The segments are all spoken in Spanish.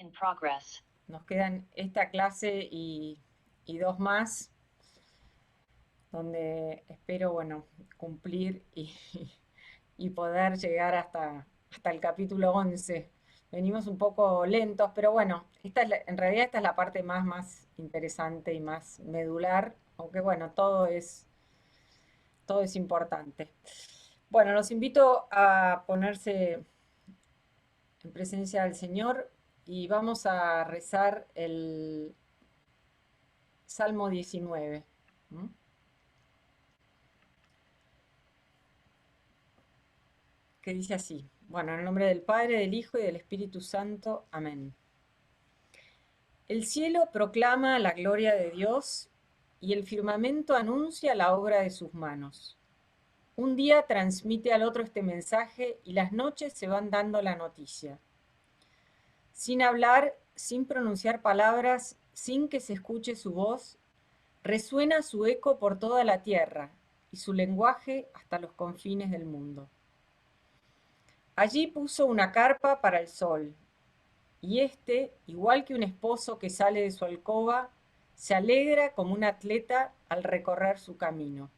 In progress. Nos quedan esta clase y dos más, donde espero, bueno, cumplir y poder llegar hasta el capítulo 11. Venimos un poco lentos, pero bueno, en realidad esta es la parte más interesante y más medular, aunque bueno, todo es importante. Bueno, los invito a ponerse en presencia del Señor y vamos a rezar el Salmo 19. ¿Mm? Que dice así. Bueno, en el nombre del Padre, del Hijo y del Espíritu Santo. Amén. El cielo proclama la gloria de Dios y el firmamento anuncia la obra de sus manos. Un día transmite al otro este mensaje y las noches se van dando la noticia. Sin hablar, sin pronunciar palabras, sin que se escuche su voz, resuena su eco por toda la tierra y su lenguaje hasta los confines del mundo. Allí puso una carpa para el sol, y éste, igual que un esposo que sale de su alcoba, se alegra como un atleta al recorrer su camino.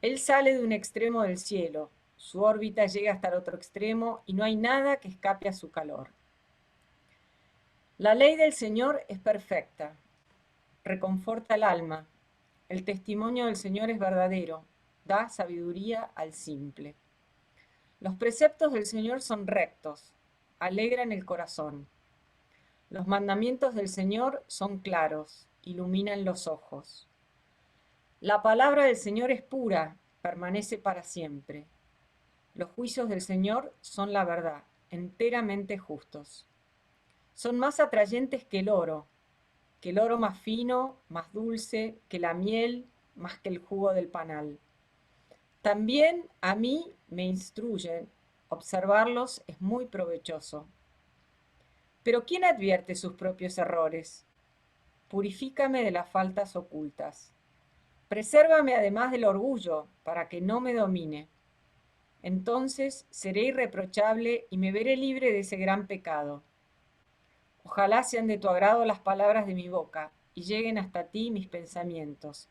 Él sale de un extremo del cielo, su órbita llega hasta el otro extremo y no hay nada que escape a su calor. La ley del Señor es perfecta, reconforta el alma. El testimonio del Señor es verdadero, da sabiduría al simple. Los preceptos del Señor son rectos, alegran el corazón. Los mandamientos del Señor son claros, iluminan los ojos. La palabra del Señor es pura, permanece para siempre. Los juicios del Señor son la verdad, enteramente justos. Son más atrayentes que el oro más fino, más dulce, que la miel, más que el jugo del panal. También a mí me instruyen, observarlos es muy provechoso. Pero ¿quién advierte sus propios errores? Purifícame de las faltas ocultas. Presérvame además del orgullo, para que no me domine. Entonces seré irreprochable y me veré libre de ese gran pecado. Ojalá sean de tu agrado las palabras de mi boca y lleguen hasta ti mis pensamientos.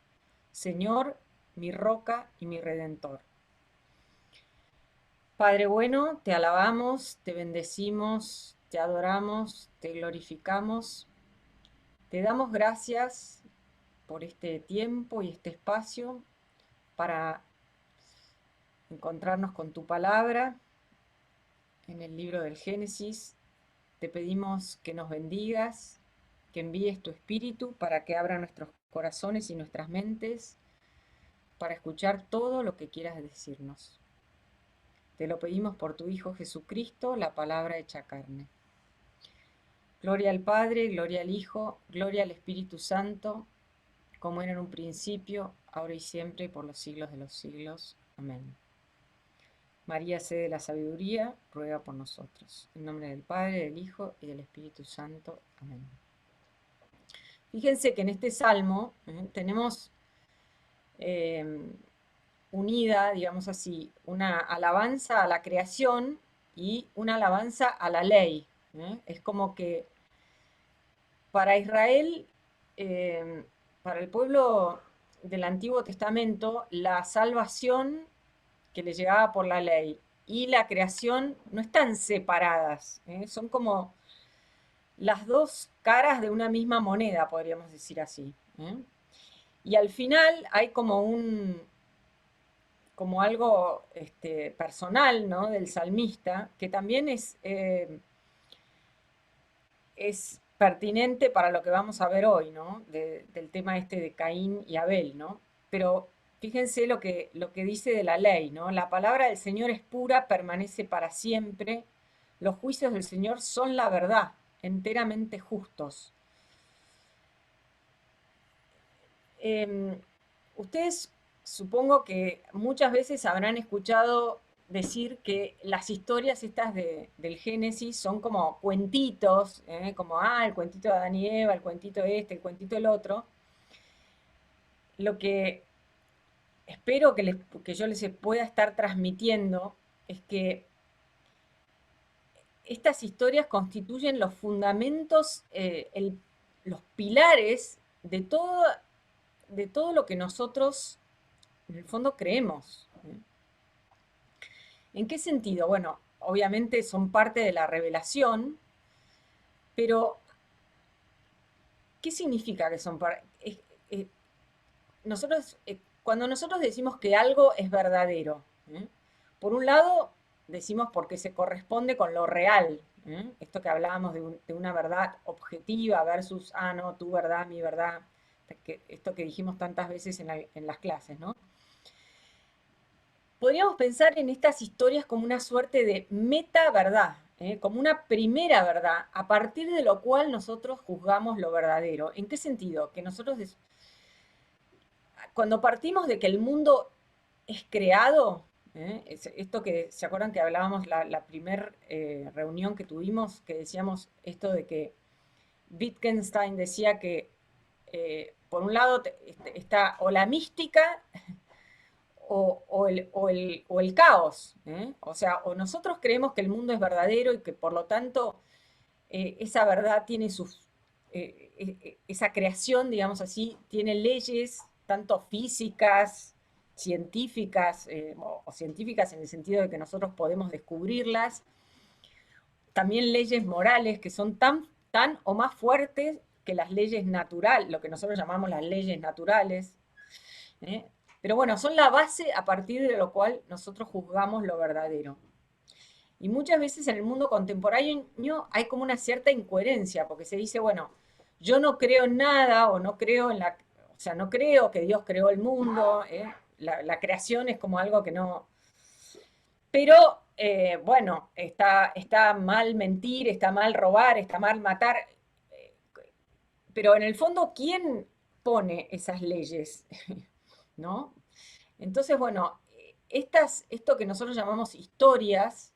Señor, mi roca y mi redentor. Padre bueno, te alabamos, te bendecimos, te adoramos, te glorificamos. Te damos gracias por este tiempo y este espacio para encontrarnos con tu palabra en el libro del Génesis. Te pedimos que nos bendigas, que envíes tu espíritu para que abra nuestros corazones y nuestras mentes para escuchar todo lo que quieras decirnos. Te lo pedimos por tu Hijo Jesucristo, la palabra hecha carne. Gloria al Padre, gloria al Hijo, gloria al Espíritu Santo, como era en un principio, ahora y siempre, y por los siglos de los siglos. Amén. María, sede de la sabiduría, ruega por nosotros. En nombre del Padre, del Hijo y del Espíritu Santo. Amén. Fíjense que en este salmo tenemos eh, unida, digamos así, una alabanza a la creación y una alabanza a la ley. Es como que para Israel, eh, para el pueblo del Antiguo Testamento, la salvación que le llegaba por la ley y la creación no están separadas, son como las dos caras de una misma moneda, podríamos decir así. Y al final hay como algo personal, ¿no? Del salmista, que también es pertinente para lo que vamos a ver hoy, ¿no? Del tema este de Caín y Abel, ¿no? Pero fíjense lo que dice de la ley, ¿no? La palabra del Señor es pura, permanece para siempre. Los juicios del Señor son la verdad, enteramente justos. Ustedes supongo que muchas veces habrán escuchado decir que las historias estas del Génesis son como cuentitos, como el cuentito de Adán y Eva, el cuentito este, el cuentito el otro. Lo que espero que yo les pueda estar transmitiendo es que estas historias constituyen los fundamentos, los pilares de todo lo que nosotros, en el fondo, creemos. ¿En qué sentido? Bueno, obviamente son parte de la revelación, pero ¿qué significa que son parte? Cuando nosotros decimos que algo es verdadero, por un lado decimos porque se corresponde con lo real, esto que hablábamos de una verdad objetiva versus, no, tu verdad, mi verdad, esto que dijimos tantas veces en las clases, ¿no? Podríamos pensar en estas historias como una suerte de meta-verdad, como una primera verdad, a partir de lo cual nosotros juzgamos lo verdadero. ¿En qué sentido? Que nosotros, cuando partimos de que el mundo es creado, esto que, ¿se acuerdan que hablábamos la primera reunión que tuvimos, que decíamos esto de que Wittgenstein decía que, por un lado, está o la mística o el caos. O sea, o nosotros creemos que el mundo es verdadero y que por lo tanto esa verdad tiene esa creación, digamos así, tiene leyes tanto físicas, científicas, o científicas en el sentido de que nosotros podemos descubrirlas, también leyes morales que son tan o más fuertes que las leyes naturales, lo que nosotros llamamos las leyes naturales. Pero bueno, son la base a partir de lo cual nosotros juzgamos lo verdadero. Y muchas veces en el mundo contemporáneo hay como una cierta incoherencia, porque se dice, bueno, yo no creo en nada o no creo o sea, no creo que Dios creó el mundo, la creación es como algo que no. Pero bueno, está mal mentir, está mal robar, está mal matar. eh, Pero en el fondo, ¿quién pone esas leyes? ¿No? Entonces, bueno, esto que nosotros llamamos historias,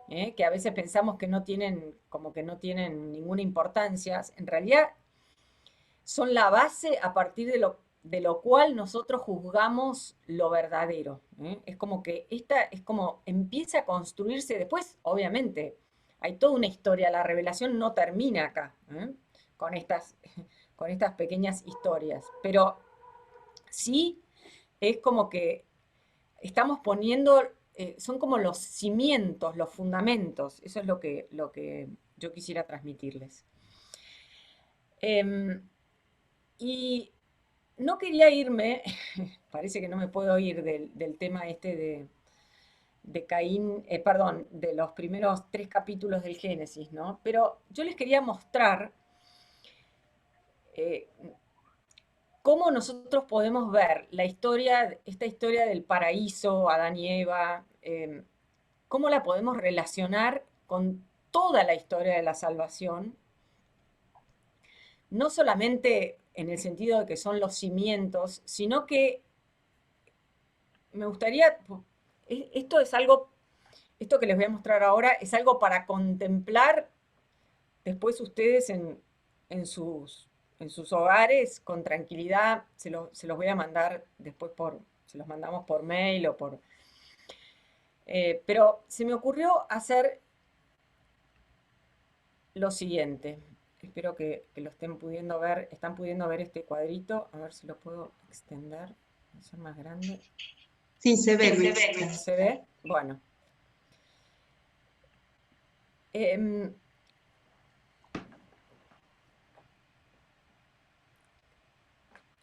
que a veces pensamos que no tienen, como que no tienen ninguna importancia, en realidad son la base a partir de lo cual nosotros juzgamos lo verdadero. Es como que es como empieza a construirse después, obviamente, hay toda una historia, la revelación no termina acá, con con estas pequeñas historias, pero sí es como que estamos poniendo, son como los cimientos, los fundamentos, eso es lo que yo quisiera transmitirles. Em, y no quería irme, parece que no me puedo ir del tema este de Caín, perdón, de los primeros 3 capítulos del Génesis, ¿no? Pero yo les quería mostrar eh, cómo nosotros podemos ver esta historia del paraíso, Adán y Eva, cómo la podemos relacionar con toda la historia de la salvación, no solamente en el sentido de que son los cimientos, sino que me gustaría, esto es algo, esto que les voy a mostrar ahora es algo para contemplar después ustedes en sus, en sus hogares con tranquilidad, se los voy a mandar después se los mandamos por mail o por... pero se me ocurrió hacer lo siguiente. Espero que lo estén pudiendo ver. ¿Están pudiendo ver este cuadrito? A ver si lo puedo extender, hacer más grande. Sí, se ve, Sí, Luis. ¿se ve? Bueno.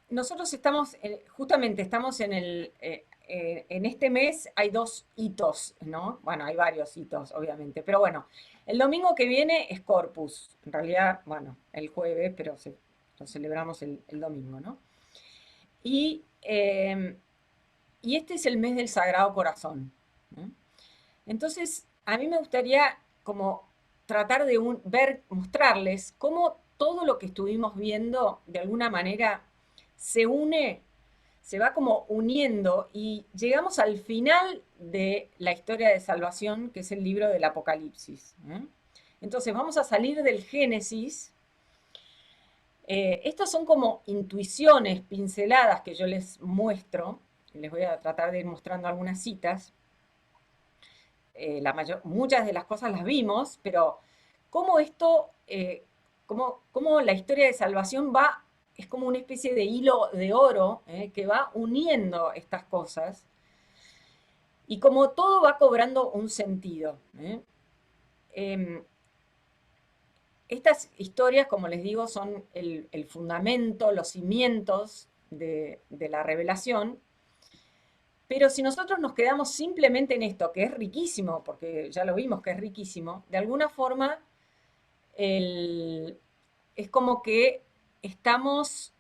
Nosotros estamos, justamente estamos en este mes hay 2 hitos, ¿no? Bueno, hay varios hitos, obviamente, pero bueno, el domingo que viene es Corpus, en realidad, bueno, el jueves, pero lo celebramos el domingo, ¿no? Y, y este es el mes del Sagrado Corazón, ¿no? Entonces, a mí me gustaría como tratar de mostrarles cómo todo lo que estuvimos viendo de alguna manera se une, se va como uniendo y llegamos al final de la historia de salvación, que es el libro del Apocalipsis. Entonces vamos a salir del Génesis. Estas son como intuiciones, pinceladas que yo les muestro. Les voy a tratar de ir mostrando algunas citas. muchas de las cosas las vimos, pero cómo esto, cómo la historia de salvación es como una especie de hilo de oro que va uniendo estas cosas y como todo va cobrando un sentido. Em, Estas historias, como les digo, son el fundamento, los cimientos de la revelación, pero si nosotros nos quedamos simplemente en esto, que es riquísimo, porque ya lo vimos que es riquísimo, de alguna forma es como que estamos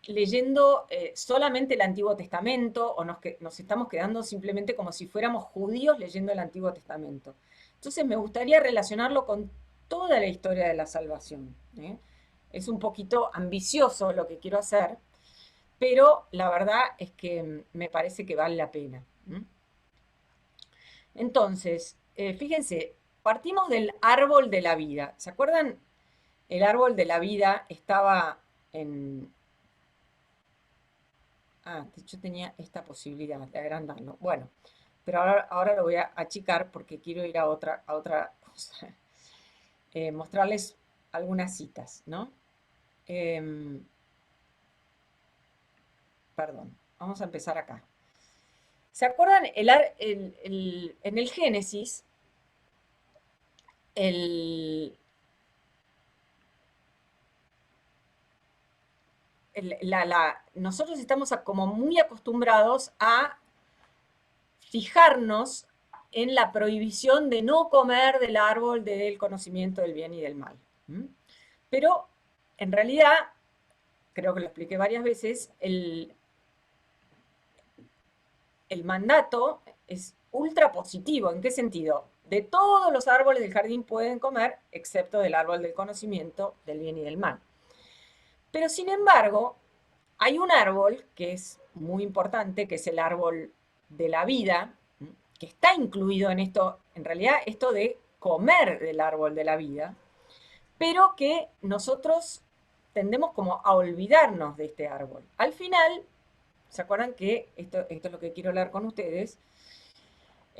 leyendo solamente el Antiguo Testamento o nos estamos quedando simplemente como si fuéramos judíos leyendo el Antiguo Testamento. Entonces me gustaría relacionarlo con toda la historia de la salvación. Es un poquito ambicioso lo que quiero hacer, pero la verdad es que me parece que vale la pena. Entonces, fíjense, partimos del árbol de la vida. ¿Se acuerdan? El árbol de la vida estaba en... Ah, yo tenía esta posibilidad de agrandarlo. Bueno, pero ahora lo voy a achicar porque quiero ir a otra cosa. Mostrarles algunas citas, ¿no? Perdón, vamos a empezar acá. ¿Se acuerdan? En el Génesis, el, nosotros estamos como muy acostumbrados a fijarnos en la prohibición de no comer del árbol del conocimiento del bien y del mal. Pero en realidad, creo que lo expliqué varias veces, el mandato es ultra positivo. ¿En qué sentido? De todos los árboles del jardín pueden comer, excepto del árbol del conocimiento del bien y del mal. Pero sin embargo, hay un árbol que es muy importante, que es el árbol de la vida, que está incluido en esto, en realidad esto de comer del árbol de la vida, pero que nosotros tendemos como a olvidarnos de este árbol. Al final, ¿se acuerdan que esto es lo que quiero hablar con ustedes?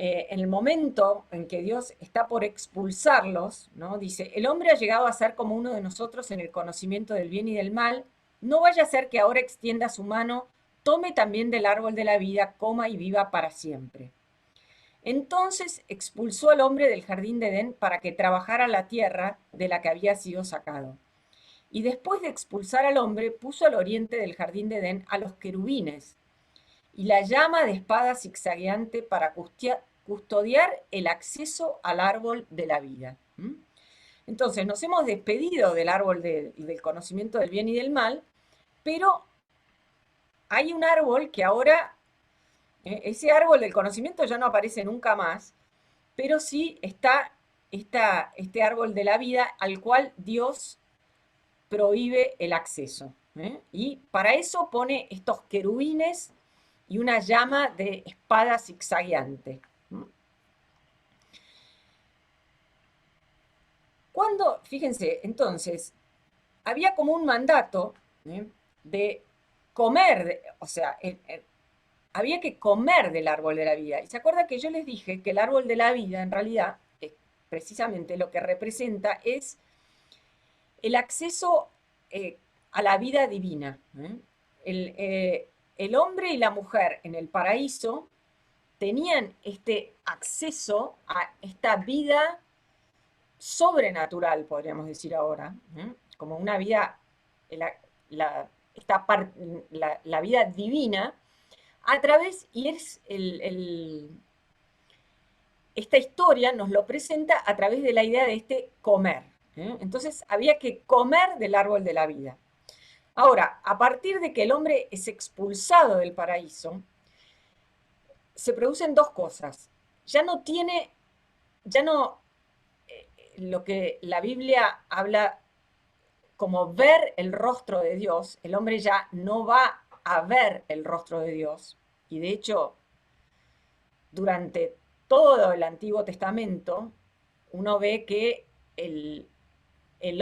En el momento en que Dios está por expulsarlos, ¿no? Dice, el hombre ha llegado a ser como uno de nosotros en el conocimiento del bien y del mal, no vaya a ser que ahora extienda su mano, tome también del árbol de la vida, coma y viva para siempre. Entonces expulsó al hombre del jardín de Edén para que trabajara la tierra de la que había sido sacado. Y después de expulsar al hombre, puso al oriente del jardín de Edén a los querubines y la llama de espada zigzagueante para custodiar el acceso al árbol de la vida. Entonces nos hemos despedido del árbol del conocimiento del bien y del mal, pero hay un árbol que ahora, ese árbol del conocimiento ya no aparece nunca más, pero sí está este árbol de la vida al cual Dios prohíbe el acceso. Y para eso pone estos querubines y una llama de espada zigzagueante. Cuando, fíjense, entonces, había como un mandato de comer, o sea, había que comer del árbol de la vida. Y se acuerda que yo les dije que el árbol de la vida, en realidad, precisamente lo que representa es el acceso a la vida divina. El hombre y la mujer en el paraíso tenían este acceso a esta vida sobrenatural, podríamos decir ahora, como una vida, la vida divina, a través, y esta historia nos lo presenta a través de la idea de este comer. Entonces había que comer del árbol de la vida. Ahora, a partir de que el hombre es expulsado del paraíso, se producen dos cosas. Ya no, lo que la Biblia habla como ver el rostro de Dios, el hombre ya no va a ver el rostro de Dios. Y de hecho, durante todo el Antiguo Testamento, uno ve que el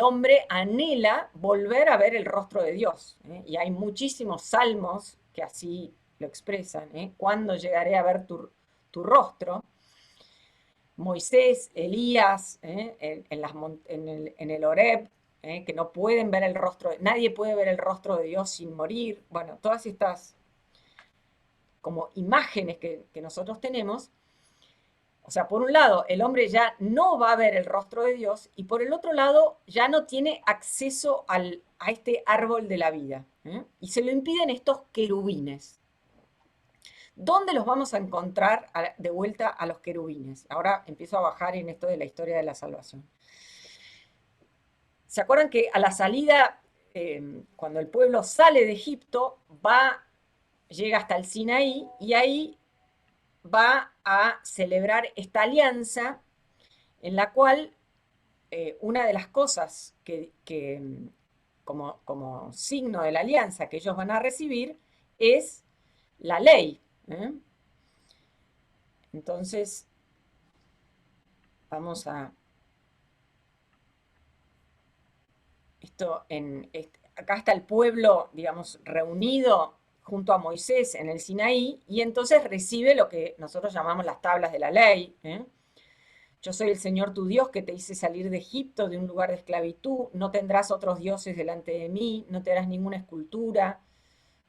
hombre anhela volver a ver el rostro de Dios. Y hay muchísimos salmos que así lo expresan. ¿Cuándo llegaré a ver tu tu rostro. Moisés, Elías, en el Horeb, que no pueden ver el rostro, nadie puede ver el rostro de Dios sin morir. Bueno, todas estas como imágenes que nosotros tenemos. O sea, por un lado, el hombre ya no va a ver el rostro de Dios y por el otro lado, ya no tiene acceso a este árbol de la vida. Y se lo impiden estos querubines. ¿Dónde los vamos a encontrar de vuelta a los querubines? Ahora empiezo a bajar en esto de la historia de la salvación. ¿Se acuerdan que a la salida, cuando el pueblo sale de Egipto, llega hasta el Sinaí y ahí va a celebrar esta alianza en la cual una de las cosas como signo de la alianza que ellos van a recibir es la ley. Entonces, vamos a... Acá está el pueblo, digamos, reunido junto a Moisés en el Sinaí, y entonces recibe lo que nosotros llamamos las tablas de la ley. Yo soy el Señor tu Dios que te hice salir de Egipto, de un lugar de esclavitud, no tendrás otros dioses delante de mí, no te harás ninguna escultura,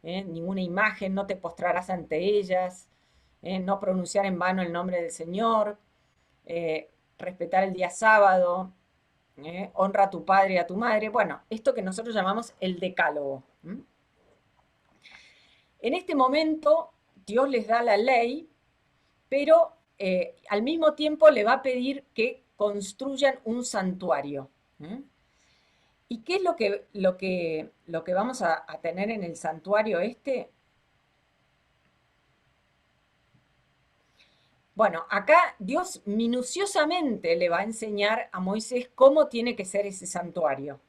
ninguna imagen, no te postrarás ante ellas, no pronunciar en vano el nombre del Señor, respetar el día sábado, honra a tu padre y a tu madre. Bueno, esto que nosotros llamamos el decálogo. En este momento, Dios les da la ley, pero al mismo tiempo le va a pedir que construyan un santuario. ¿Y qué es lo que vamos a tener en el santuario este? Bueno, acá Dios minuciosamente le va a enseñar a Moisés cómo tiene que ser ese santuario.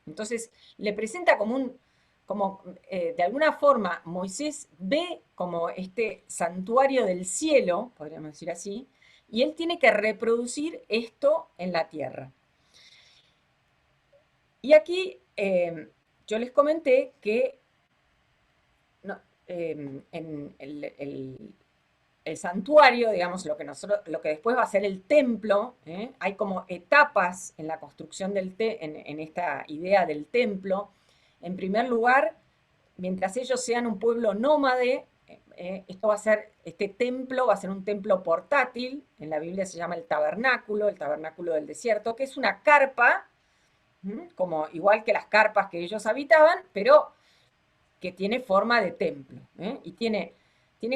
Entonces, le presenta de alguna forma, Moisés ve como este santuario del cielo, podríamos decir así, y él tiene que reproducir esto en la tierra. Y aquí yo les comenté que en el santuario, digamos, lo que después va a ser el templo, hay como etapas en la construcción en esta idea del templo. En primer lugar, mientras ellos sean un pueblo nómade, este templo va a ser un templo portátil, en la Biblia se llama el tabernáculo del desierto, que es una carpa, como igual que las carpas que ellos habitaban, pero que tiene forma de templo, y tiene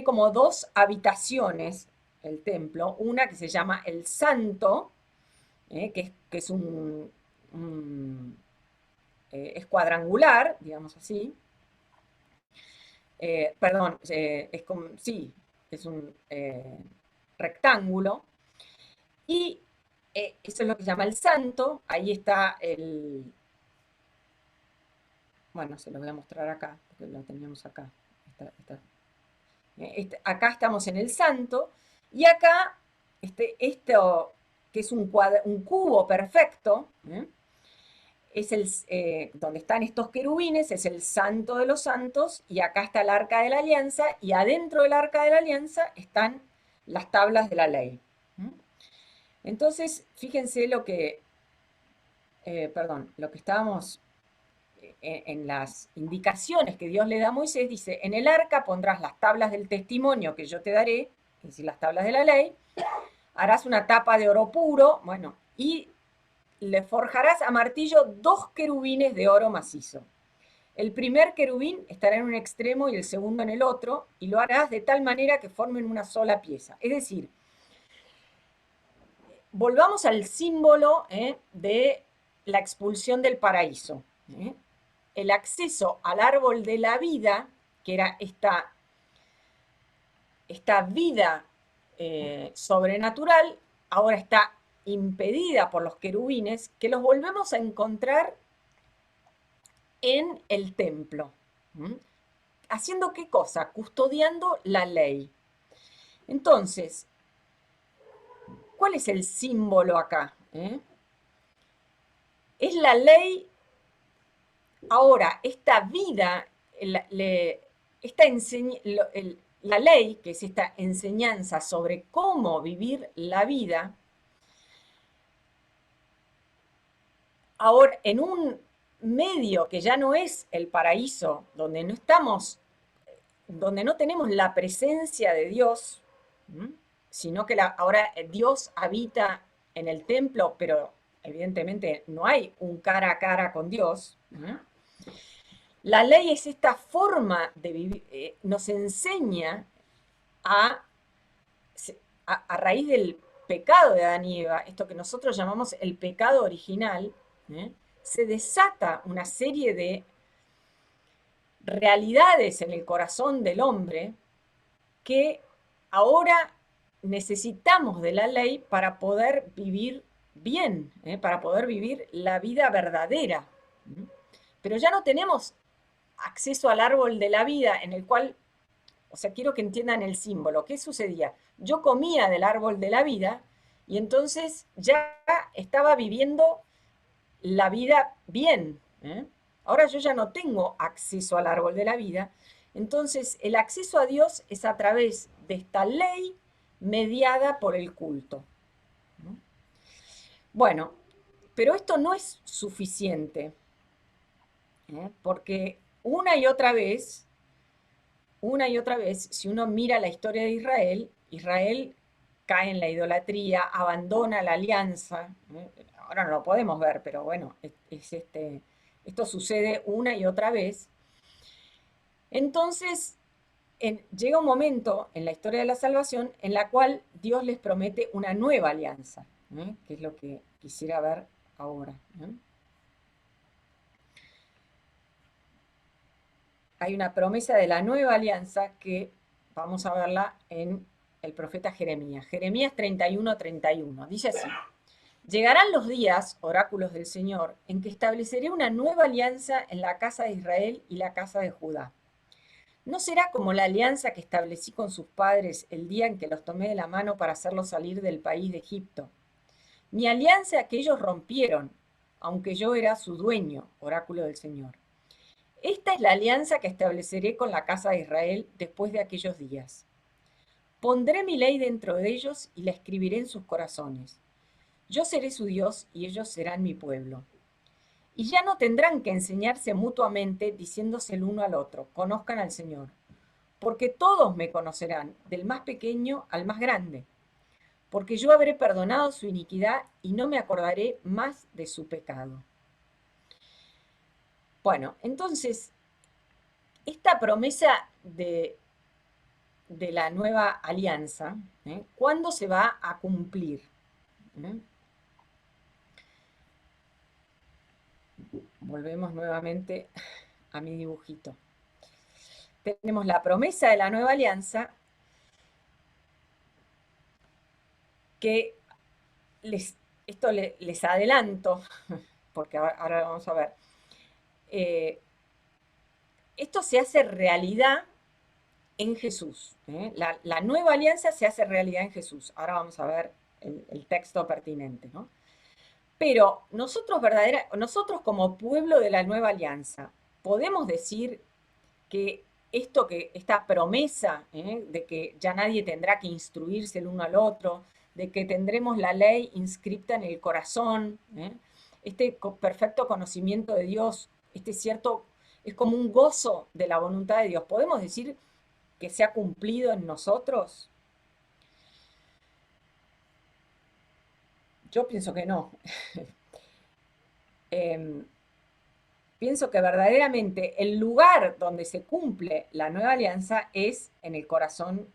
como dos habitaciones el templo, una que se llama el Santo, que es es cuadrangular, digamos así, perdón, sí, es un rectángulo, y eso es lo que se llama el Santo, ahí está bueno, se lo voy a mostrar acá, porque lo teníamos acá, acá estamos en el Santo, y acá, esto que es un cubo perfecto, donde están estos querubines, es el Santo de los Santos, y acá está el Arca de la Alianza, y adentro del Arca de la Alianza están las tablas de la ley. Entonces, fíjense lo que estábamos en las indicaciones que Dios le da a Moisés, dice, en el arca pondrás las tablas del testimonio que yo te daré, es decir, las tablas de la ley, harás una tapa de oro puro, bueno, y le forjarás a martillo 2 querubines de oro macizo. El primer querubín estará en un extremo y el segundo en el otro, y lo harás de tal manera que formen una sola pieza. Es decir, volvamos al símbolo de la expulsión del paraíso. El acceso al árbol de la vida, que era esta vida sobrenatural, ahora está impedida por los querubines, que los volvemos a encontrar en el templo. ¿Haciendo qué cosa? Custodiando la ley. Entonces, ¿cuál es el símbolo acá? Es la ley. Ahora, esta vida, la ley, que es esta enseñanza sobre cómo vivir la vida, ahora en un medio que ya no es el paraíso, donde no estamos, donde no tenemos la presencia de Dios, sino que ahora Dios habita en el templo, pero evidentemente no hay un cara a cara con Dios. La ley es esta forma de vivir, nos enseña a, a raíz del pecado de Adán y Eva, esto que nosotros llamamos el pecado original, se desata una serie de realidades en el corazón del hombre que ahora necesitamos de la ley para poder vivir bien, para poder vivir la vida verdadera. Pero ya no tenemos acceso al árbol de la vida en el cual, o sea, quiero que entiendan el símbolo. ¿Qué sucedía? Yo comía del árbol de la vida y entonces ya estaba viviendo la vida bien. Ahora yo ya no tengo acceso al árbol de la vida. Entonces el acceso a Dios es a través de esta ley mediada por el culto. Bueno, pero esto no es suficiente, porque una y otra vez, si uno mira la historia de Israel, Israel cae en la idolatría, abandona la alianza. Ahora no lo podemos ver, pero bueno, esto sucede una y otra vez. Entonces, llega un momento en la historia de la salvación en la cual Dios les promete una nueva alianza, que es lo que quisiera ver ahora. Hay una promesa de la nueva alianza que vamos a verla en el profeta Jeremías. Jeremías 31:31. Dice así: llegarán los días, oráculos del Señor, en que estableceré una nueva alianza en la casa de Israel y la casa de Judá. No será como la alianza que establecí con sus padres el día en que los tomé de la mano para hacerlos salir del país de Egipto. Mi alianza que ellos rompieron, aunque yo era su dueño, oráculo del Señor. Esta es la alianza que estableceré con la casa de Israel después de aquellos días. Pondré mi ley dentro de ellos y la escribiré en sus corazones. Yo seré su Dios y ellos serán mi pueblo. Y ya no tendrán que enseñarse mutuamente diciéndose el uno al otro, conozcan al Señor, porque todos me conocerán, del más pequeño al más grande, porque yo habré perdonado su iniquidad y no me acordaré más de su pecado. Bueno, entonces, esta promesa de la nueva alianza, ¿cuándo se va a cumplir? Volvemos nuevamente a mi dibujito. Tenemos la promesa de la nueva alianza que esto les adelanto, porque ahora vamos a ver. Esto se hace realidad en Jesús. La nueva alianza se hace realidad en Jesús. Ahora vamos a ver el texto pertinente, ¿no? Pero nosotros como pueblo de la nueva alianza, podemos decir que esta promesa de que ya nadie tendrá que instruirse el uno al otro, de que tendremos la ley inscripta en el corazón, este perfecto conocimiento de Dios, es como un gozo de la voluntad de Dios. ¿Podemos decir que se ha cumplido en nosotros? Yo pienso que no. Pienso que verdaderamente el lugar donde se cumple la nueva alianza es en el corazón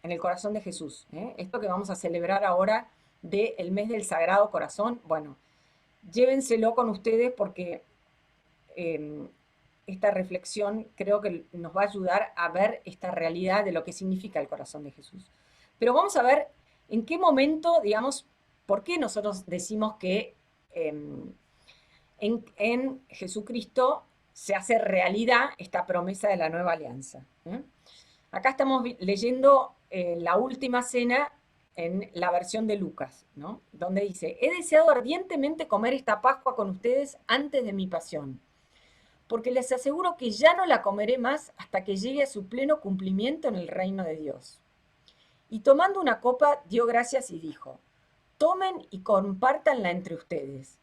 de Jesús. Esto que vamos a celebrar ahora del mes del Sagrado Corazón, bueno, llévenselo con ustedes porque esta reflexión creo que nos va a ayudar a ver esta realidad de lo que significa el corazón de Jesús. Pero vamos a ver en qué momento, digamos, por qué nosotros decimos que en Jesucristo se hace realidad esta promesa de la nueva alianza. Acá estamos leyendo la última cena en la versión de Lucas, ¿no? Donde dice: he deseado ardientemente comer esta Pascua con ustedes antes de mi pasión, porque les aseguro que ya no la comeré más hasta que llegue a su pleno cumplimiento en el reino de Dios. Y tomando una copa, dio gracias y dijo, tomen y compártanla entre ustedes,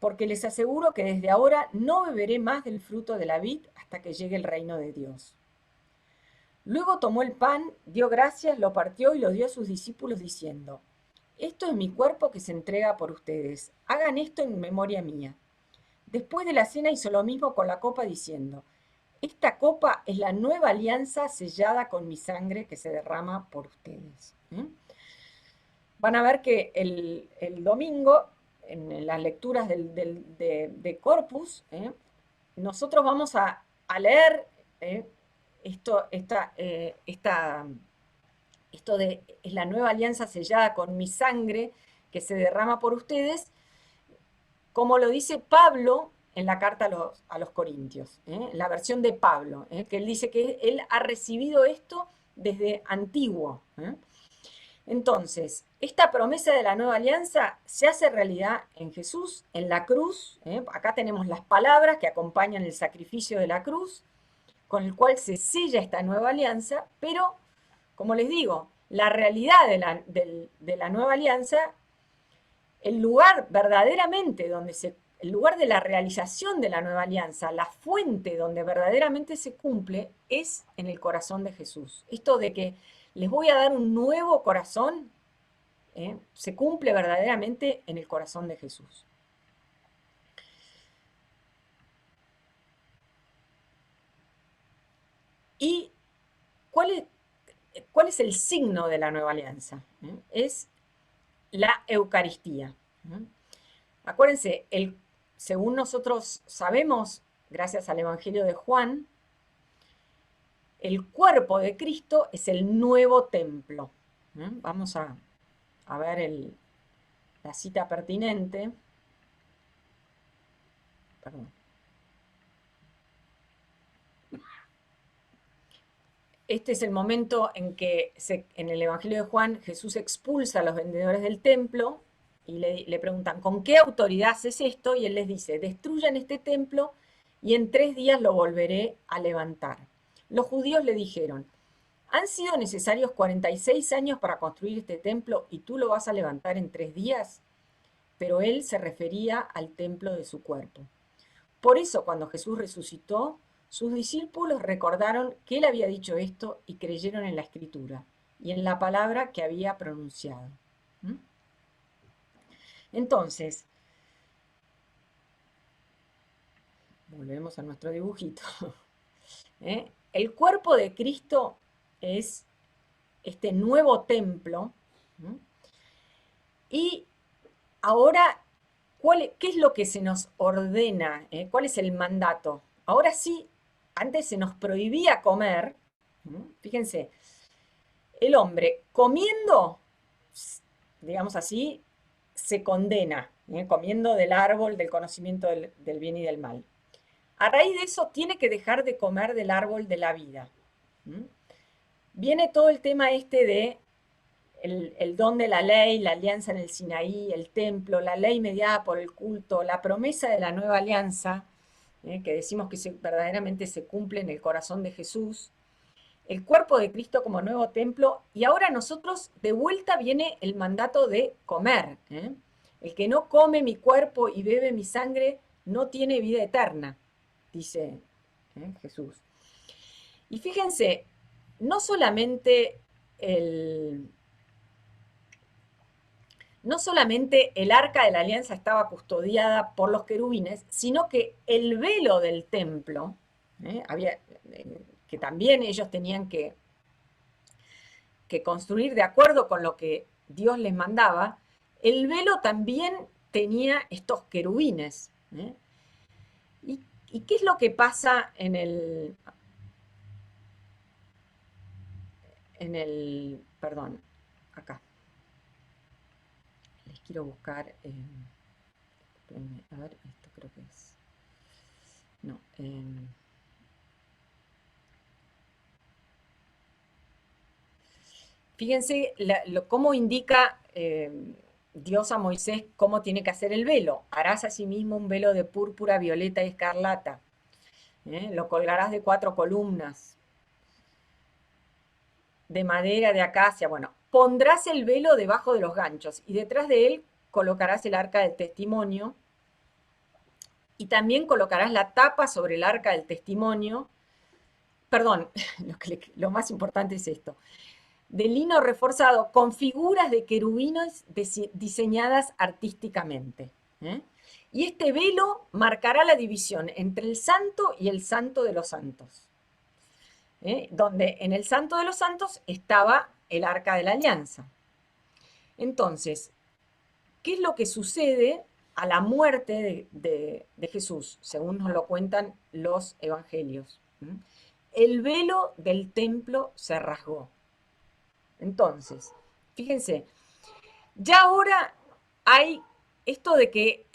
porque les aseguro que desde ahora no beberé más del fruto de la vid hasta que llegue el reino de Dios. Luego tomó el pan, dio gracias, lo partió y lo dio a sus discípulos diciendo, esto es mi cuerpo que se entrega por ustedes, hagan esto en memoria mía. Después de la cena hizo lo mismo con la copa diciendo, esta copa es la nueva alianza sellada con mi sangre que se derrama por ustedes. Van a ver que el domingo, en las lecturas de Corpus, nosotros vamos a leer esto de es la nueva alianza sellada con mi sangre que se derrama por ustedes, como lo dice Pablo en la carta a los Corintios, la versión de Pablo, que él dice que él ha recibido esto desde antiguo. Entonces, esta promesa de la nueva alianza se hace realidad en Jesús, en la cruz. Acá tenemos las palabras que acompañan el sacrificio de la cruz, con el cual se sella esta nueva alianza, pero, como les digo, la realidad de la nueva alianza, el lugar verdaderamente el lugar de la realización de la nueva alianza, la fuente donde verdaderamente se cumple, es en el corazón de Jesús. Esto de que les voy a dar un nuevo corazón, se cumple verdaderamente en el corazón de Jesús. ¿Y cuál es el signo de la nueva alianza? Es la Eucaristía. Acuérdense, según nosotros sabemos, gracias al Evangelio de Juan, el cuerpo de Cristo es el nuevo templo. Vamos a ver la cita pertinente. Perdón. Este es el momento en que en el Evangelio de Juan Jesús expulsa a los vendedores del templo y le preguntan, ¿con qué autoridad haces esto? Y él les dice, destruyan este templo y en 3 días lo volveré a levantar. Los judíos le dijeron, ¿han sido necesarios 46 años para construir este templo y tú lo vas a levantar en 3 días? Pero él se refería al templo de su cuerpo. Por eso, cuando Jesús resucitó, sus discípulos recordaron que él había dicho esto y creyeron en la Escritura y en la palabra que había pronunciado. Entonces, volvemos a nuestro dibujito. El cuerpo de Cristo es este nuevo templo. Y ahora, ¿qué es lo que se nos ordena? ¿Cuál es el mandato? Ahora sí, antes se nos prohibía comer. Fíjense, el hombre comiendo, digamos así, se condena, comiendo del árbol del conocimiento del bien y del mal. A raíz de eso tiene que dejar de comer del árbol de la vida. Viene todo el tema de el don de la ley, la alianza en el Sinaí, el templo, la ley mediada por el culto, la promesa de la nueva alianza, que decimos que verdaderamente se cumple en el corazón de Jesús, el cuerpo de Cristo como nuevo templo, y ahora nosotros de vuelta viene el mandato de comer. El que no come mi cuerpo y bebe mi sangre no tiene vida eterna, dice Jesús. Y fíjense, no solamente el arca de la alianza estaba custodiada por los querubines, sino que el velo del templo, que también ellos tenían que construir de acuerdo con lo que Dios les mandaba, el velo también tenía estos querubines. ¿Y qué es lo que pasa en perdón, acá? Les quiero buscar, a ver, esto creo que es, no, fíjense cómo indica Dios a Moisés cómo tiene que hacer el velo. Harás asimismo un velo de púrpura, violeta y escarlata. Lo colgarás de 4 columnas, de madera, de acacia. Bueno, pondrás el velo debajo de los ganchos y detrás de él colocarás el arca del testimonio y también colocarás la tapa sobre el arca del testimonio. Perdón, lo más importante es esto. De lino reforzado con figuras de querubines diseñadas artísticamente. Y este velo marcará la división entre el santo y el santo de los santos. Donde en el santo de los santos estaba el arca de la alianza. Entonces, ¿qué es lo que sucede a la muerte de Jesús, según nos lo cuentan los evangelios? El velo del templo se rasgó. Entonces, fíjense, ya ahora hay esto de que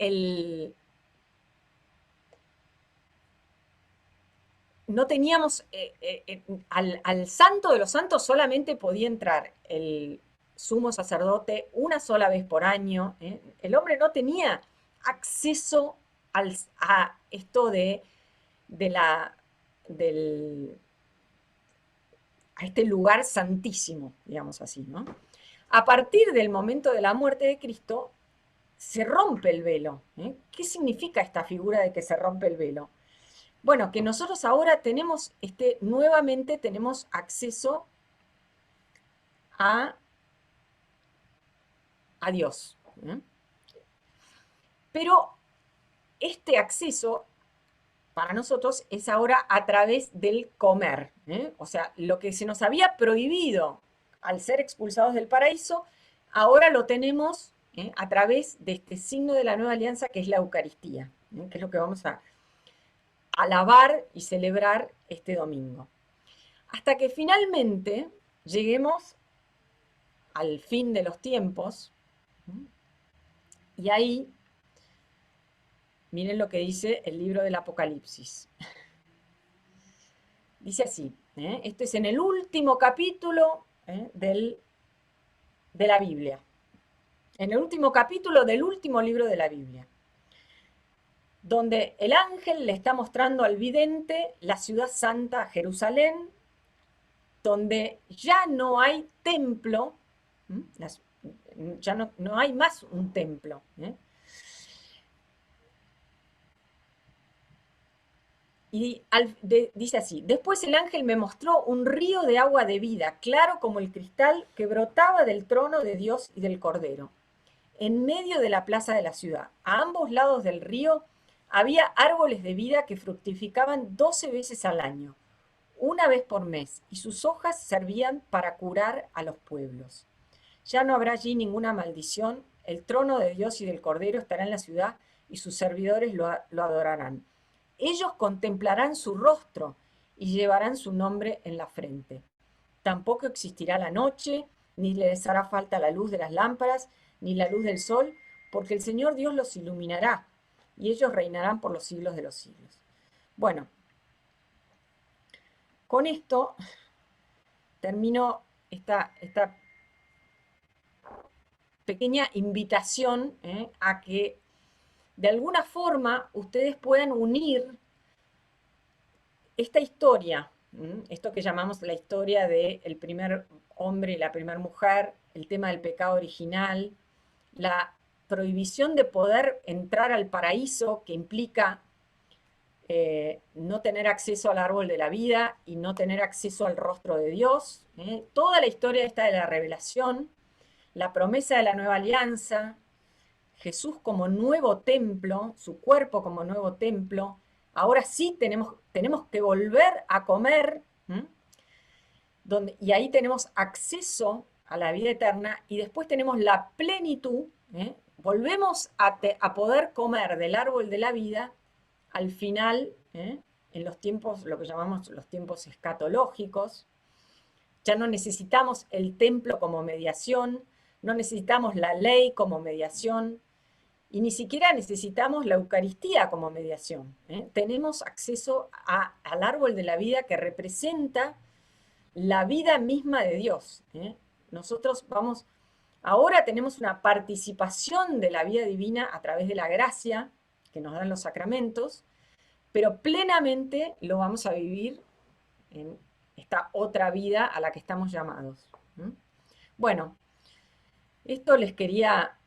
no teníamos, al santo de los santos solamente podía entrar el sumo sacerdote una sola vez por año. El hombre no tenía acceso a esto a este lugar santísimo, digamos así, ¿no? A partir del momento de la muerte de Cristo, se rompe el velo. ¿Qué significa esta figura de que se rompe el velo? Bueno, que nosotros ahora tenemos, nuevamente tenemos acceso a Dios. Pero este acceso para nosotros es ahora a través del comer. O sea, lo que se nos había prohibido al ser expulsados del paraíso, ahora lo tenemos a través de este signo de la nueva alianza que es la Eucaristía, que es lo que vamos a alabar y celebrar este domingo. Hasta que finalmente lleguemos al fin de los tiempos, y ahí, miren lo que dice el libro del Apocalipsis. Dice así, esto es en el último capítulo de la Biblia, en el último capítulo del último libro de la Biblia, donde el ángel le está mostrando al vidente la ciudad santa Jerusalén, donde ya no hay templo, ya no hay más un templo. Y dice así, después el ángel me mostró un río de agua de vida, claro como el cristal, que brotaba del trono de Dios y del Cordero, en medio de la plaza de la ciudad. A ambos lados del río había árboles de vida que fructificaban 12 veces al año, una vez por mes, y sus hojas servían para curar a los pueblos. Ya no habrá allí ninguna maldición, el trono de Dios y del Cordero estará en la ciudad y sus servidores lo adorarán. Ellos contemplarán su rostro y llevarán su nombre en la frente. Tampoco existirá la noche, ni les hará falta la luz de las lámparas, ni la luz del sol, porque el Señor Dios los iluminará, y ellos reinarán por los siglos de los siglos. Bueno, con esto termino esta pequeña invitación a que de alguna forma ustedes puedan unir esta historia, esto que llamamos la historia del primer hombre y la primera mujer, el tema del pecado original, la prohibición de poder entrar al paraíso que implica no tener acceso al árbol de la vida y no tener acceso al rostro de Dios. Toda la historia esta de la revelación, la promesa de la nueva alianza, Jesús como nuevo templo, su cuerpo como nuevo templo. Ahora sí tenemos que volver a comer, y ahí tenemos acceso a la vida eterna y después tenemos la plenitud. Volvemos a poder comer del árbol de la vida al final, en los tiempos, lo que llamamos los tiempos escatológicos. Ya no necesitamos el templo como mediación, no necesitamos la ley como mediación, y ni siquiera necesitamos la Eucaristía como mediación. Tenemos acceso al árbol de la vida que representa la vida misma de Dios. Nosotros ahora tenemos una participación de la vida divina a través de la gracia que nos dan los sacramentos, pero plenamente lo vamos a vivir en esta otra vida a la que estamos llamados. ¿Mm? Bueno, esto les quería,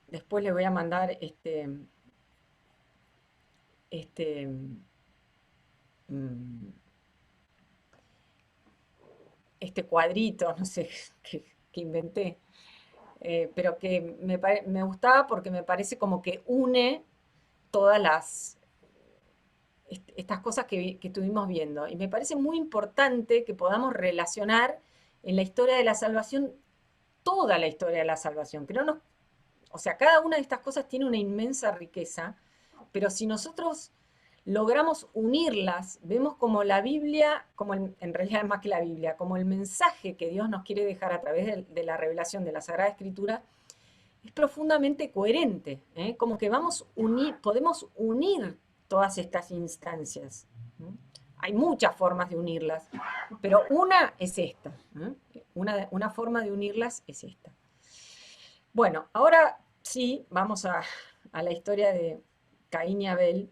después les voy a mandar este, mm, este cuadrito, no sé, que inventé, pero que me gustaba porque me parece como que une todas estas cosas que estuvimos viendo. Y me parece muy importante que podamos relacionar en la historia de la salvación toda la historia de la salvación, que no nos, o sea, cada una de estas cosas tiene una inmensa riqueza, pero si nosotros logramos unirlas, vemos como la Biblia, en realidad más que la Biblia, como el mensaje que Dios nos quiere dejar a través de la revelación de la Sagrada Escritura, es profundamente coherente, ¿eh? Como que podemos unir todas estas instancias. ¿Mm? Hay muchas formas de unirlas, pero una es esta. ¿Eh? Una forma de unirlas es esta. Bueno, ahora sí, vamos a la historia de Caín y Abel.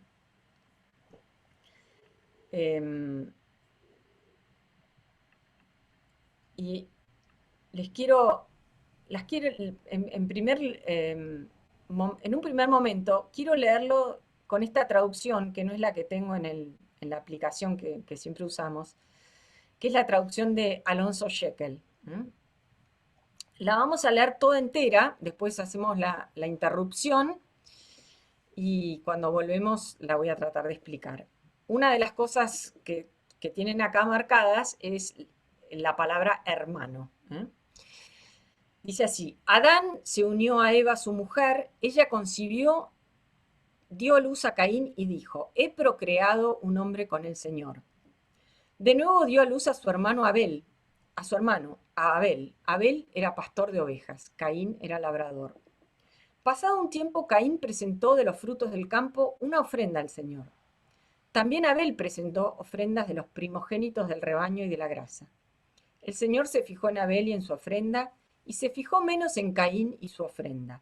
Eh, y les quiero, las quiero, en un primer momento, quiero leerlo con esta traducción, que no es la que tengo en la aplicación que siempre usamos, que es la traducción de Alonso Shekel. La vamos a leer toda entera, después hacemos la interrupción y cuando volvemos la voy a tratar de explicar. Una de las cosas que tienen acá marcadas es la palabra hermano. Dice así: Adán se unió a Eva, su mujer, ella concibió, dio luz a Caín y dijo: he procreado un hombre con el Señor. De nuevo dio a luz a su hermano Abel, a su hermano, a Abel. Abel era pastor de ovejas, Caín era labrador. Pasado un tiempo, Caín presentó de los frutos del campo una ofrenda al Señor. También Abel presentó ofrendas de los primogénitos del rebaño y de la grasa. El Señor se fijó en Abel y en su ofrenda, y se fijó menos en Caín y su ofrenda.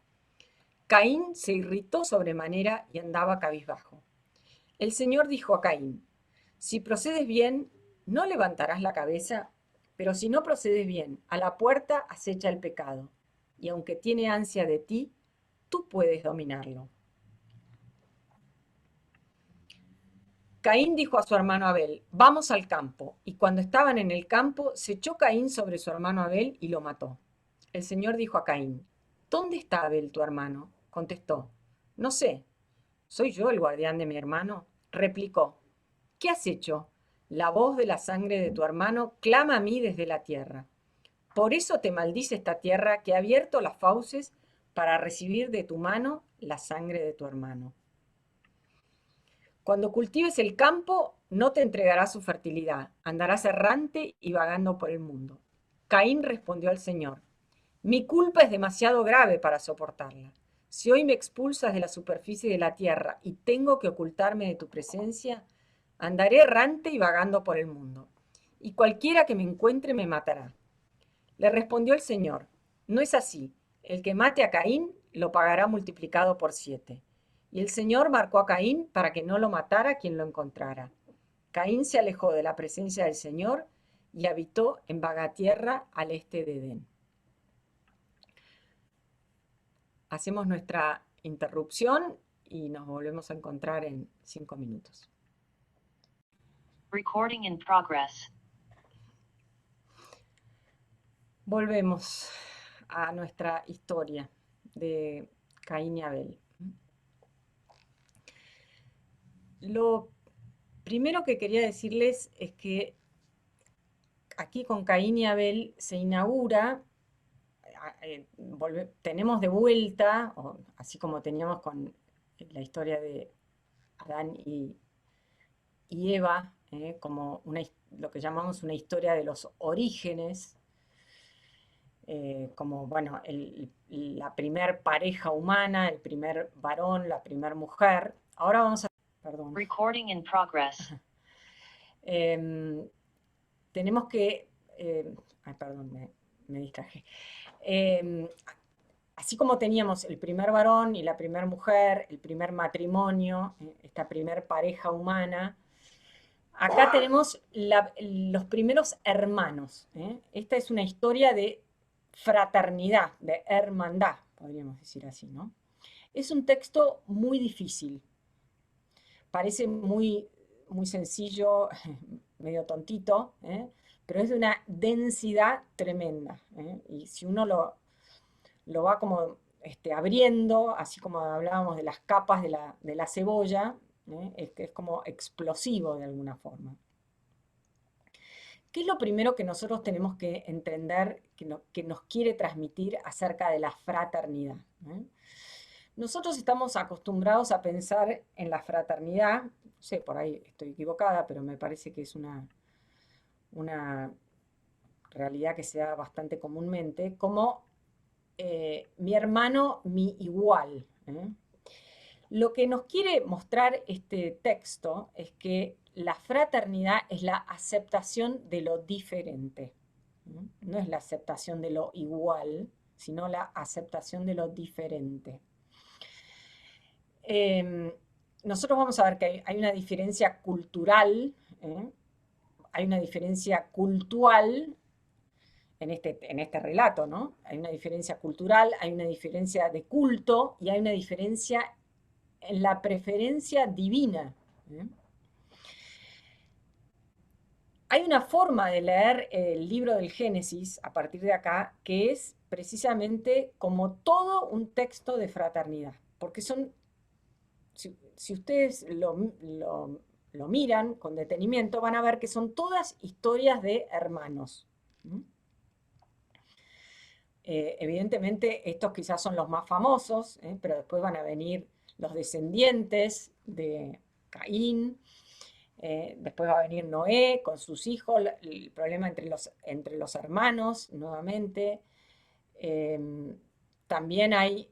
Caín se irritó sobremanera y andaba cabizbajo. El Señor dijo a Caín: si procedes bien, no levantarás la cabeza, pero si no procedes bien, a la puerta acecha el pecado, y aunque tiene ansia de ti, tú puedes dominarlo. Caín dijo a su hermano Abel: vamos al campo. Y cuando estaban en el campo, se echó Caín sobre su hermano Abel y lo mató. El Señor dijo a Caín: ¿dónde está Abel tu hermano? Contestó: no sé. ¿Soy yo el guardián de mi hermano? Replicó: ¿qué has hecho? La voz de la sangre de tu hermano clama a mí desde la tierra. Por eso te maldice esta tierra que ha abierto las fauces para recibir de tu mano la sangre de tu hermano. Cuando cultives el campo, no te entregará su fertilidad, andarás errante y vagando por el mundo. Caín respondió al Señor: mi culpa es demasiado grave para soportarla. Si hoy me expulsas de la superficie de la tierra y tengo que ocultarme de tu presencia, andaré errante y vagando por el mundo, y cualquiera que me encuentre me matará. Le respondió el Señor: no es así. El que mate a Caín lo pagará multiplicado por 7. Y el Señor marcó a Caín para que no lo matara quien lo encontrara. Caín se alejó de la presencia del Señor y habitó en vaga tierra al este de Edén. Hacemos nuestra interrupción y nos volvemos a encontrar en 5 minutos. Recording in progress. Volvemos a nuestra historia de Caín y Abel. Lo primero que quería decirles es que aquí con Caín y Abel se inaugura, tenemos de vuelta, así como teníamos con la historia de Adán y Eva, como lo que llamamos una historia de los orígenes, como, bueno, la primer pareja humana, el primer varón, la primer mujer. Ahora vamos a... Perdón. Recording in progress. Tenemos que... perdón, me distraje. así como teníamos el primer varón y la primera mujer, el primer matrimonio, esta primer pareja humana, acá tenemos los primeros hermanos. Esta es una historia de fraternidad, de hermandad, podríamos decir así, ¿no? Es un texto muy difícil. Parece muy sencillo, medio tontito, pero es de una densidad tremenda. Y si uno lo va como abriendo, así como hablábamos de las capas de la cebolla, es como explosivo de alguna forma. ¿Qué es lo primero que nosotros tenemos que entender que nos quiere transmitir acerca de la fraternidad? Nosotros estamos acostumbrados a pensar en la fraternidad, no sé, por ahí estoy equivocada, pero me parece que es una realidad que se da bastante comúnmente, como mi hermano, mi igual. Lo que nos quiere mostrar este texto es que la fraternidad es la aceptación de lo diferente. No es la aceptación de lo igual, sino la aceptación de lo diferente. Nosotros vamos a ver que hay una diferencia cultural, hay una diferencia cultural en este relato, ¿no? Hay una diferencia cultural, hay una diferencia de culto y hay una diferencia en la preferencia divina. Hay una forma de leer el libro del Génesis a partir de acá que es precisamente como todo un texto de fraternidad, porque si ustedes lo miran con detenimiento, van a ver que son todas historias de hermanos. Evidentemente estos quizás son los más famosos, pero después van a venir los descendientes de Caín, después va a venir Noé con sus hijos, el problema entre los hermanos nuevamente. También hay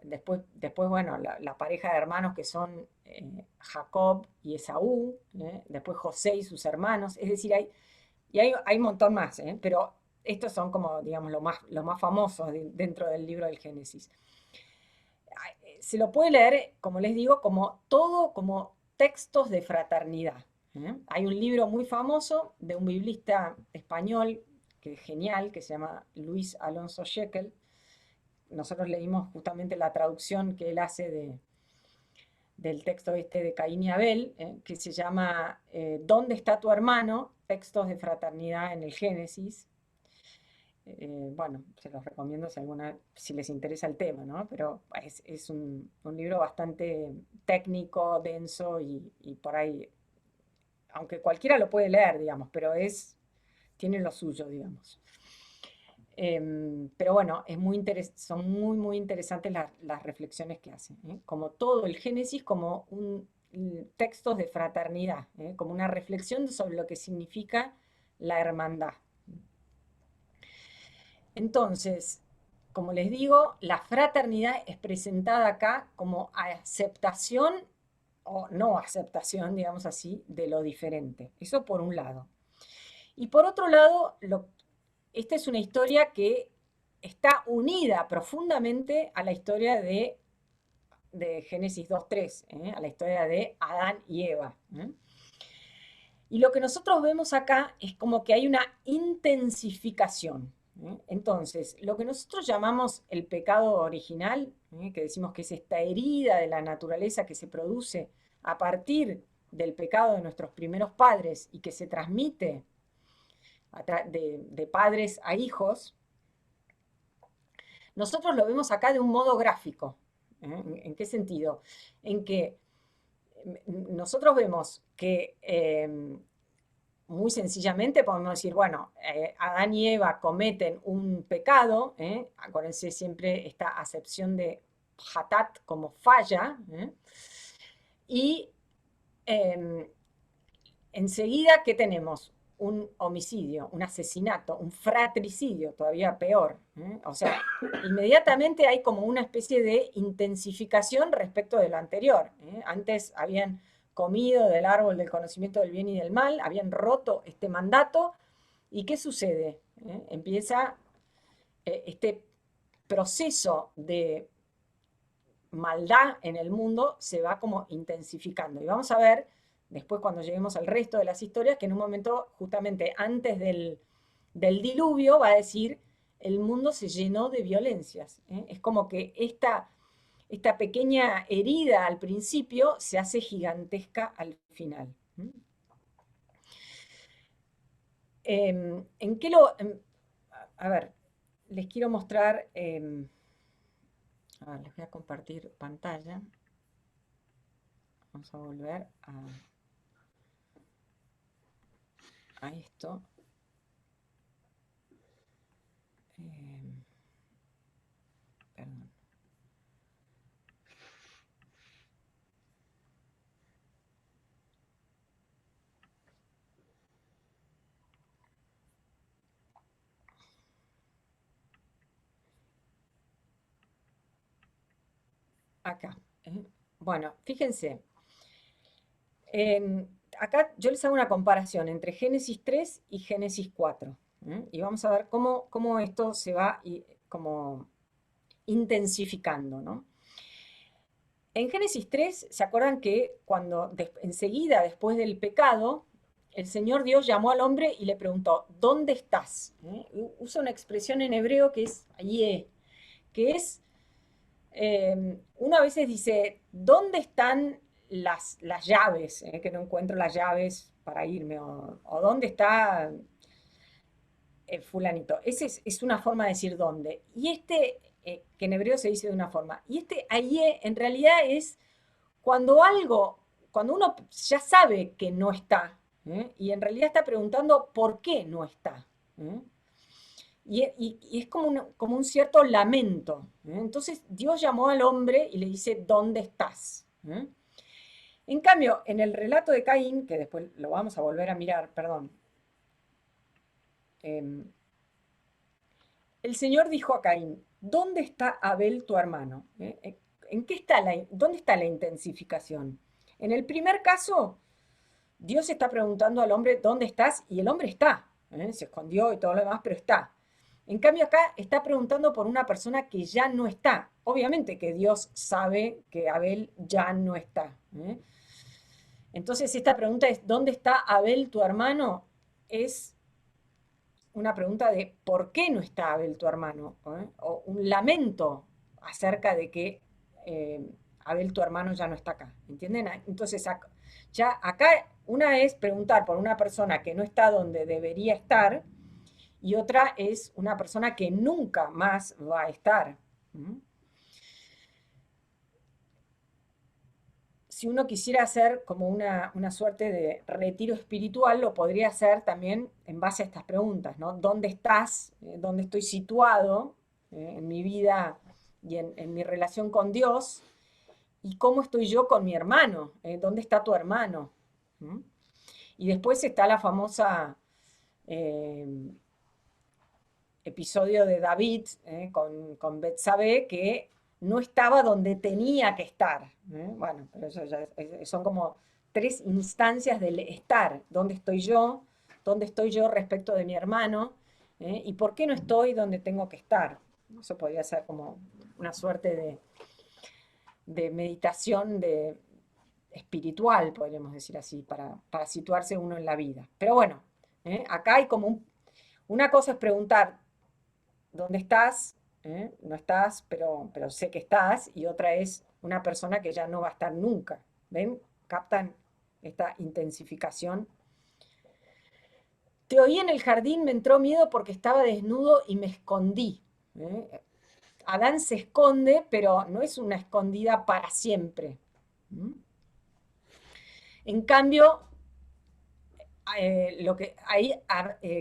después bueno, la pareja de hermanos que son Jacob y Esaú, después José y sus hermanos, es decir, hay un montón más, pero estos son como, digamos, los más famosos dentro del libro del Génesis. Se lo puede leer, como les digo, como todo, como textos de fraternidad. Hay un libro muy famoso de un biblista español, que es genial, que se llama Luis Alonso Shekel. Nosotros leímos justamente la traducción que él hace del texto de Caín y Abel, que se llama ¿Dónde está tu hermano? Textos de fraternidad en el Génesis. Bueno, se los recomiendo si les interesa el tema, ¿no? Pero es un libro bastante técnico, denso y por ahí, aunque cualquiera lo puede leer, digamos, pero tiene lo suyo, digamos. Pero bueno, son muy interesantes las reflexiones que hacen, como todo el Génesis, como textos de fraternidad, como una reflexión sobre lo que significa la hermandad. Entonces, como les digo, la fraternidad es presentada acá como aceptación o no aceptación, digamos así, de lo diferente. Eso por un lado. Y por otro lado, esta es una historia que está unida profundamente a la historia de Génesis 2:3, a la historia de Adán y Eva. Y lo que nosotros vemos acá es como que hay una intensificación. Entonces, lo que nosotros llamamos el pecado original, que decimos que es esta herida de la naturaleza que se produce a partir del pecado de nuestros primeros padres y que se transmite de padres a hijos, nosotros lo vemos acá de un modo gráfico. ¿En qué sentido? En que nosotros vemos que muy sencillamente podemos decir, bueno, Adán y Eva cometen un pecado, acuérdense siempre esta acepción de hatat como falla, y enseguida, ¿qué tenemos? Un homicidio, un asesinato, un fratricidio, todavía peor. O sea, inmediatamente hay como una especie de intensificación respecto de lo anterior. Antes habían comido del árbol del conocimiento del bien y del mal, habían roto este mandato, ¿y qué sucede? Empieza este proceso de maldad en el mundo se va como intensificando. Y vamos a ver después cuando lleguemos al resto de las historias que en un momento, justamente antes del diluvio, va a decir, el mundo se llenó de violencias. Es como que esta pequeña herida al principio se hace gigantesca al final. ¿En qué lo...? A ver, les quiero mostrar... les voy a compartir pantalla. Vamos a volver a esto. Perdón. Acá. Bueno, fíjense. Acá yo les hago una comparación entre Génesis 3 y Génesis 4. Y vamos a ver cómo esto se va como intensificando, ¿no? En Génesis 3, ¿se acuerdan que cuando enseguida, después del pecado, el Señor Dios llamó al hombre y le preguntó, ¿dónde estás? Usa una expresión en hebreo que es ayé, que es, uno a veces dice, ¿dónde están las llaves? Que no encuentro las llaves para irme, o ¿dónde está fulanito? Esa es una forma de decir dónde. Y que en hebreo se dice de una forma. Y ayé en realidad es cuando uno ya sabe que no está, y en realidad está preguntando por qué no está. Y es como un cierto lamento. Entonces Dios llamó al hombre y le dice, ¿dónde estás? En cambio, en el relato de Caín, que después lo vamos a volver a mirar, perdón, el Señor dijo a Caín, ¿dónde está Abel tu hermano? ¿Dónde está la intensificación? En el primer caso, Dios está preguntando al hombre, ¿dónde estás? Y el hombre está. Se escondió y todo lo demás, pero está. En cambio acá está preguntando por una persona que ya no está. Obviamente que Dios sabe que Abel ya no está. Entonces esta pregunta es, ¿dónde está Abel tu hermano? Es una pregunta de ¿por qué no está Abel tu hermano? O un lamento acerca de que Abel tu hermano ya no está acá. ¿Entienden? Entonces ya acá una es preguntar por una persona que no está donde debería estar y otra es una persona que nunca más va a estar. Si uno quisiera hacer como una suerte de retiro espiritual, lo podría hacer también en base a estas preguntas, ¿no? ¿Dónde estás? ¿Dónde estoy situado en mi vida y en mi relación con Dios? ¿Y cómo estoy yo con mi hermano? ¿Dónde está tu hermano? Y después está la famosa episodio de David con Betsabé, que no estaba donde tenía que estar. Bueno, pero eso ya son como tres instancias del estar. ¿Dónde estoy yo? ¿Dónde estoy yo respecto de mi hermano? ¿Y por qué no estoy donde tengo que estar? Eso podría ser como una suerte de meditación espiritual, podríamos decir así, para situarse uno en la vida. Pero bueno, acá hay como una cosa es preguntar, ¿dónde estás? No estás, pero sé que estás. Y otra es una persona que ya no va a estar nunca. ¿Ven? ¿Captan esta intensificación? Te oí en el jardín, me entró miedo porque estaba desnudo y me escondí. Adán se esconde, pero no es una escondida para siempre. En cambio,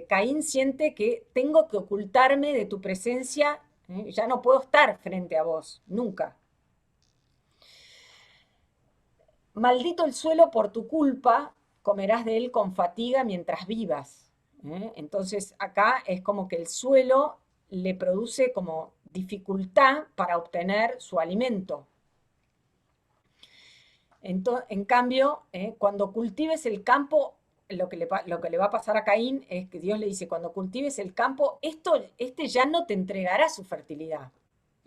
Caín siente que tengo que ocultarme de tu presencia, ya no puedo estar frente a vos, nunca. Maldito el suelo por tu culpa, comerás de él con fatiga mientras vivas. Entonces acá es como que el suelo le produce como dificultad para obtener su alimento. En cambio, cuando cultives el campo, lo que le va a pasar a Caín es que Dios le dice, cuando cultives el campo, este ya no te entregará su fertilidad.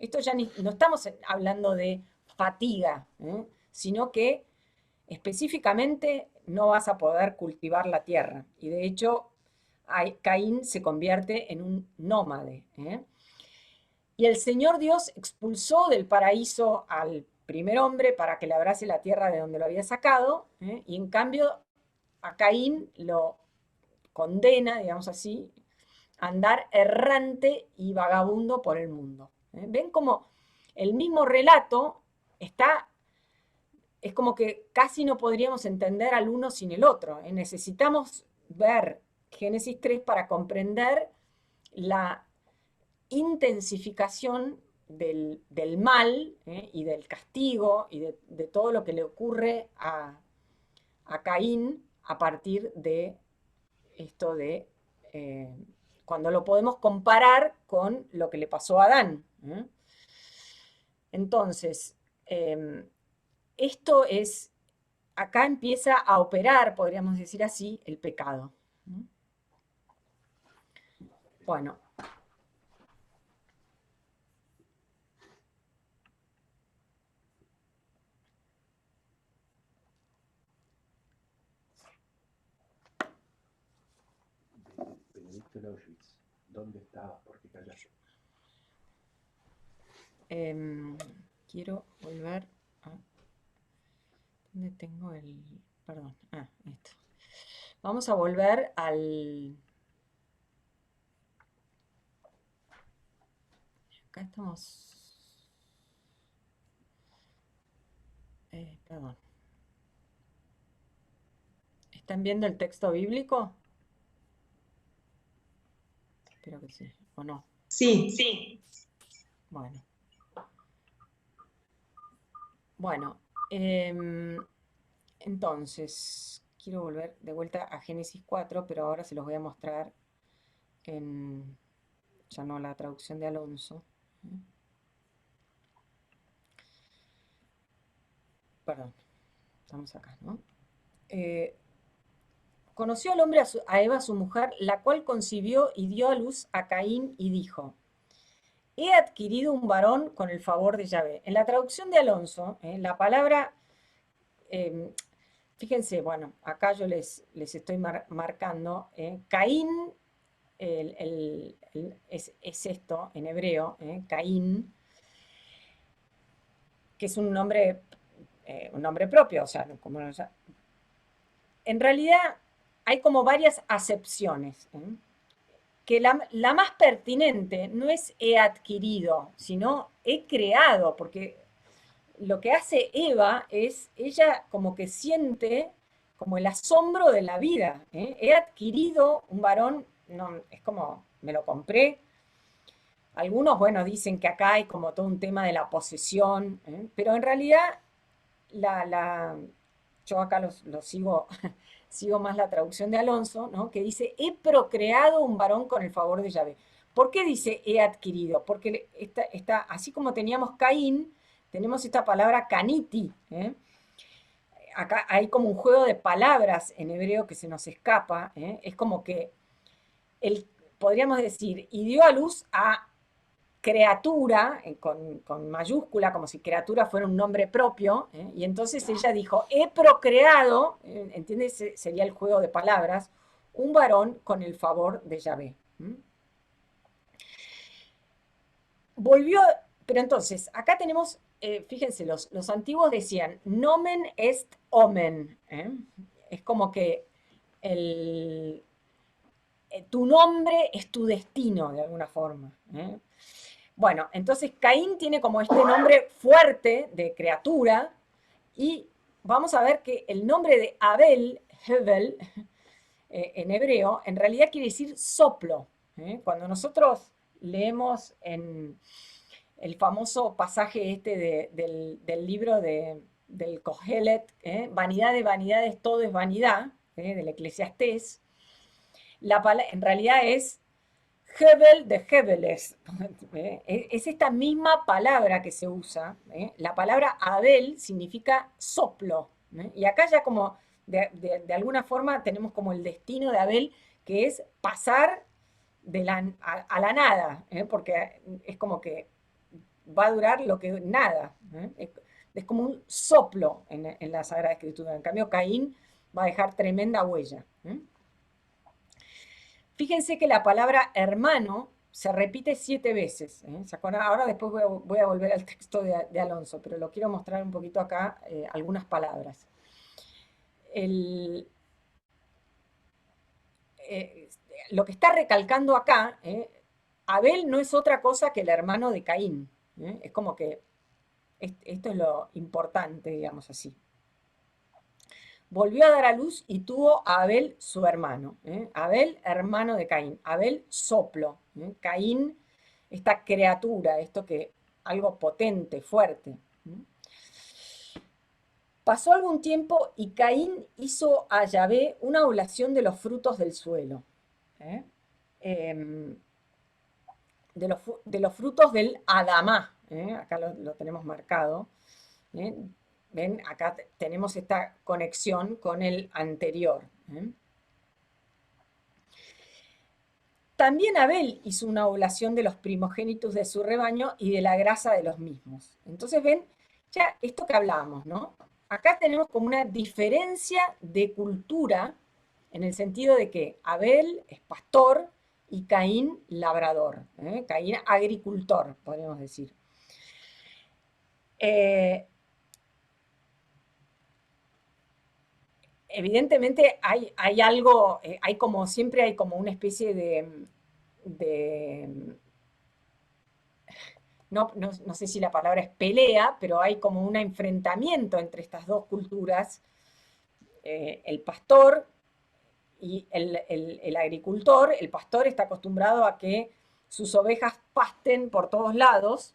Esto ya no estamos hablando de fatiga, sino que específicamente no vas a poder cultivar la tierra. Y de hecho, Caín se convierte en un nómade. Y el Señor Dios expulsó del paraíso al primer hombre para que labrase la tierra de donde lo había sacado, y en cambio a Caín lo condena, digamos así, a andar errante y vagabundo por el mundo. ¿Ven cómo el mismo relato está, es como que casi no podríamos entender al uno sin el otro? Necesitamos ver Génesis 3 para comprender la intensificación del mal, y del castigo y de todo lo que le ocurre a Caín a partir de esto de cuando lo podemos comparar con lo que le pasó a Adán. Entonces, esto es, acá empieza a operar, podríamos decir así, el pecado. Bueno. Benedicto de Auschwitz, ¿dónde estabas? ¿Por qué callaste? Quiero volver a... ¿Dónde tengo el...? Perdón, esto. Vamos a volver al... Acá estamos... perdón. ¿Están viendo el texto bíblico? Espero que sí, ¿o no? Sí. Sí. Bueno. Bueno, entonces, quiero volver de vuelta a Génesis 4, pero ahora se los voy a mostrar en, ya no la traducción de Alonso. Perdón, estamos acá, ¿no? Conoció al hombre a Eva, su mujer, la cual concibió y dio a luz a Caín y dijo: he adquirido un varón con el favor de Yahvé. En la traducción de Alonso, la palabra, fíjense, bueno, acá yo les estoy marcando, Caín es esto en hebreo, Caín, que es un nombre propio, o sea, como en realidad hay como varias acepciones, que la más pertinente no es he adquirido, sino he creado, porque lo que hace Eva es, ella como que siente como el asombro de la vida. He adquirido un varón, no, es como me lo compré. Algunos, bueno, dicen que acá hay como todo un tema de la posesión, pero en realidad yo acá lo sigo, sigo más la traducción de Alonso, ¿no? Que dice: he procreado un varón con el favor de Yahvé. ¿Por qué dice he adquirido? Porque así como teníamos Caín, tenemos esta palabra caniti. Acá hay como un juego de palabras en hebreo que se nos escapa. Es como que podríamos decir, y dio a luz a criatura, con mayúscula, como si criatura fuera un nombre propio, y entonces ella dijo: he procreado, ¿entiendes? Sería el juego de palabras, un varón con el favor de Yahvé. Volvió, pero entonces, acá tenemos, fíjense, los antiguos decían, nomen est omen, es como que tu nombre es tu destino, de alguna forma. Bueno, entonces Caín tiene como este nombre fuerte de criatura, y vamos a ver que el nombre de Abel, Hevel, en hebreo, en realidad quiere decir soplo. Cuando nosotros leemos en el famoso pasaje este del libro del Kohelet, vanidad de vanidades, todo es vanidad, del Eclesiastés, en realidad es Hebel de Hebeles. Es esta misma palabra que se usa. La palabra Abel significa soplo. Y acá ya como de alguna forma tenemos como el destino de Abel, que es pasar a la nada, porque es como que va a durar lo que nada. Es como un soplo en la Sagrada Escritura. En cambio, Caín va a dejar tremenda huella. Fíjense que la palabra hermano se repite 7 veces. ¿Se acuerdan? Ahora después voy a volver al texto de Alonso, pero lo quiero mostrar un poquito acá, algunas palabras. Lo que está recalcando acá, Abel no es otra cosa que el hermano de Caín. Es como que esto es lo importante, digamos así. Volvió a dar a luz y tuvo a Abel su hermano. Abel, hermano de Caín. Abel, soplo. Caín, esta criatura, esto que algo potente, fuerte. Pasó algún tiempo y Caín hizo a Yahvé una oblación de los frutos del suelo. De los frutos del Adamá. Acá lo tenemos marcado. ¿Ven? Acá tenemos esta conexión con el anterior. También Abel hizo una oblación de los primogénitos de su rebaño y de la grasa de los mismos. Entonces ven, ya esto que hablábamos, ¿no? Acá tenemos como una diferencia de cultura en el sentido de que Abel es pastor y Caín labrador, Caín agricultor, podríamos decir. Evidentemente hay algo, siempre hay como una especie no sé si la palabra es pelea, pero hay como un enfrentamiento entre estas dos culturas, el pastor y el agricultor. El pastor está acostumbrado a que sus ovejas pasten por todos lados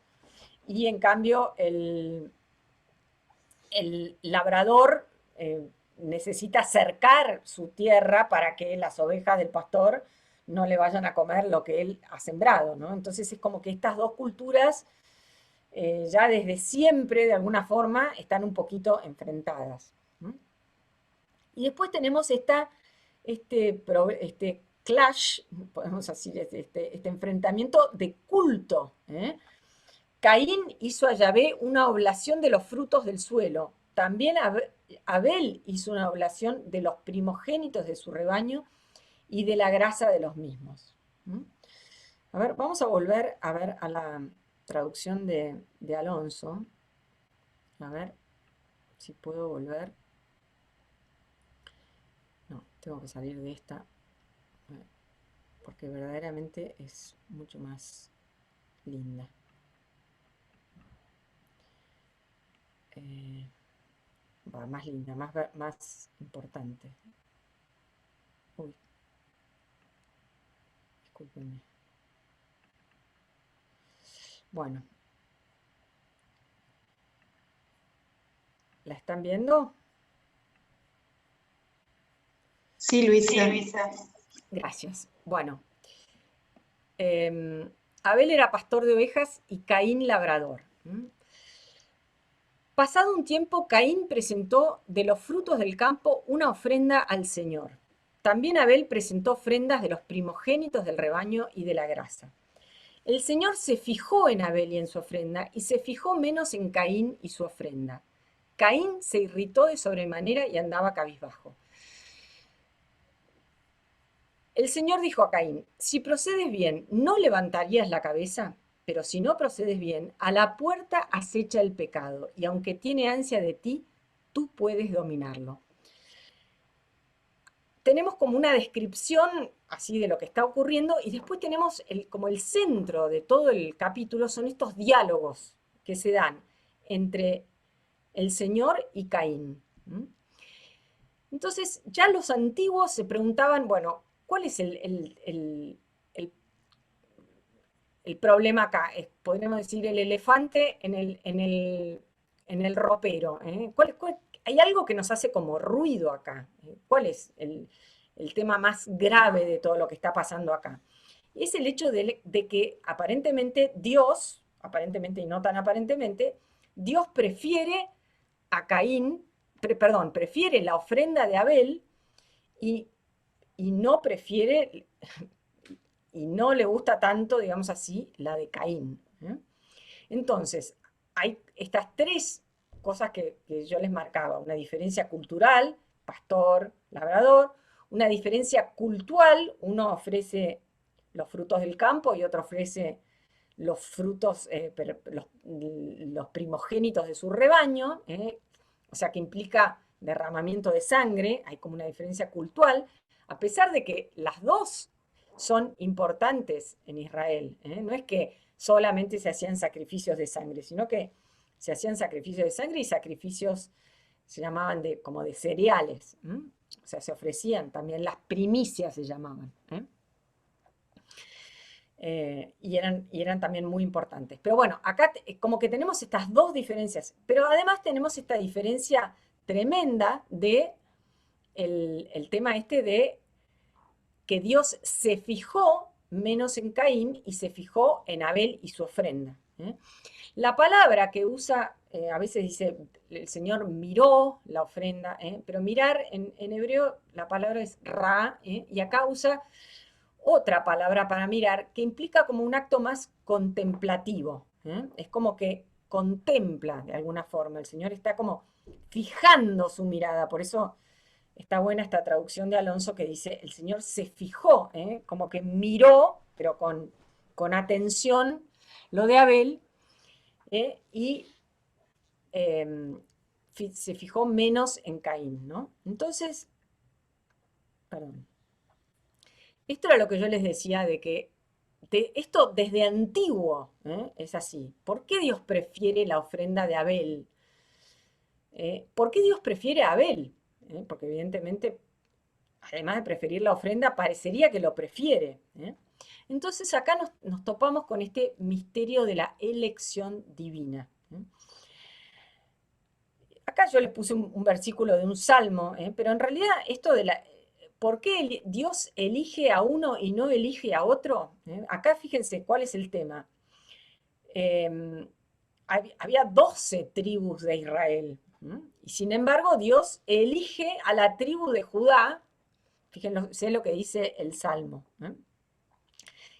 y en cambio el labrador necesita cercar su tierra para que las ovejas del pastor no le vayan a comer lo que él ha sembrado, ¿no? Entonces es como que estas dos culturas ya desde siempre, de alguna forma, están un poquito enfrentadas. Y después tenemos este clash, podemos decir, este enfrentamiento de culto. Caín hizo a Yahvé una oblación de los frutos del suelo. También Abel hizo una oblación de los primogénitos de su rebaño y de la grasa de los mismos. A ver, vamos a volver a ver a la traducción de Alonso. A ver si puedo volver. No, tengo que salir de esta, porque verdaderamente es mucho más linda. Más linda, más importante. Uy, discúlpenme. Bueno. ¿La están viendo? Sí, Luisa. Gracias. Bueno. Abel era pastor de ovejas y Caín labrador. Pasado un tiempo, Caín presentó de los frutos del campo una ofrenda al Señor. También Abel presentó ofrendas de los primogénitos del rebaño y de la grasa. El Señor se fijó en Abel y en su ofrenda, y se fijó menos en Caín y su ofrenda. Caín se irritó de sobremanera y andaba cabizbajo. El Señor dijo a Caín: si procedes bien, ¿no levantarías la cabeza? Pero si no procedes bien, a la puerta acecha el pecado, y aunque tiene ansia de ti, tú puedes dominarlo. Tenemos como una descripción así de lo que está ocurriendo, y después tenemos como el centro de todo el capítulo, son estos diálogos que se dan entre el Señor y Caín. Entonces, ya los antiguos se preguntaban, bueno, ¿cuál es el problema acá? Podríamos decir el elefante en el ropero. Hay algo que nos hace como ruido acá. ¿Cuál es el tema más grave de todo lo que está pasando acá? Es el hecho de que aparentemente Dios, aparentemente y no tan aparentemente, Dios prefiere a Caín, prefiere la ofrenda de Abel y no prefiere, y no le gusta tanto, digamos así, la de Caín. Entonces, hay estas tres cosas que yo les marcaba, una diferencia cultural, pastor, labrador, una diferencia cultural, uno ofrece los frutos del campo y otro ofrece los frutos, los primogénitos de su rebaño, o sea que implica derramamiento de sangre, hay como una diferencia cultural, a pesar de que las dos son importantes en Israel, no es que solamente se hacían sacrificios de sangre, sino que se hacían sacrificios de sangre y sacrificios se llamaban como de cereales, o sea, se ofrecían también, las primicias se llamaban. Y eran también muy importantes. Pero bueno, acá como que tenemos estas dos diferencias, pero además tenemos esta diferencia tremenda de el tema este de que Dios se fijó menos en Caín y se fijó en Abel y su ofrenda. La palabra que usa, a veces dice, el Señor miró la ofrenda, pero mirar en hebreo la palabra es ra, y acá usa otra palabra para mirar que implica como un acto más contemplativo. Es como que contempla de alguna forma. El Señor está como fijando su mirada. Por eso está buena esta traducción de Alonso que dice, el Señor se fijó, como que miró, pero con atención, lo de Abel, y se fijó menos en Caín, ¿no? Entonces, perdón. Esto era lo que yo les decía de que esto desde antiguo es así. ¿Por qué Dios prefiere la ofrenda de Abel? ¿Por qué Dios prefiere a Abel? Porque evidentemente, además de preferir la ofrenda, parecería que lo prefiere. Entonces acá nos topamos con este misterio de la elección divina. Acá yo les puse un versículo de un salmo, pero en realidad esto de la... ¿Por qué Dios elige a uno y no elige a otro? Acá fíjense cuál es el tema. Había 12 tribus de Israel, y sin embargo Dios elige a la tribu de Judá, fíjense lo que dice el Salmo.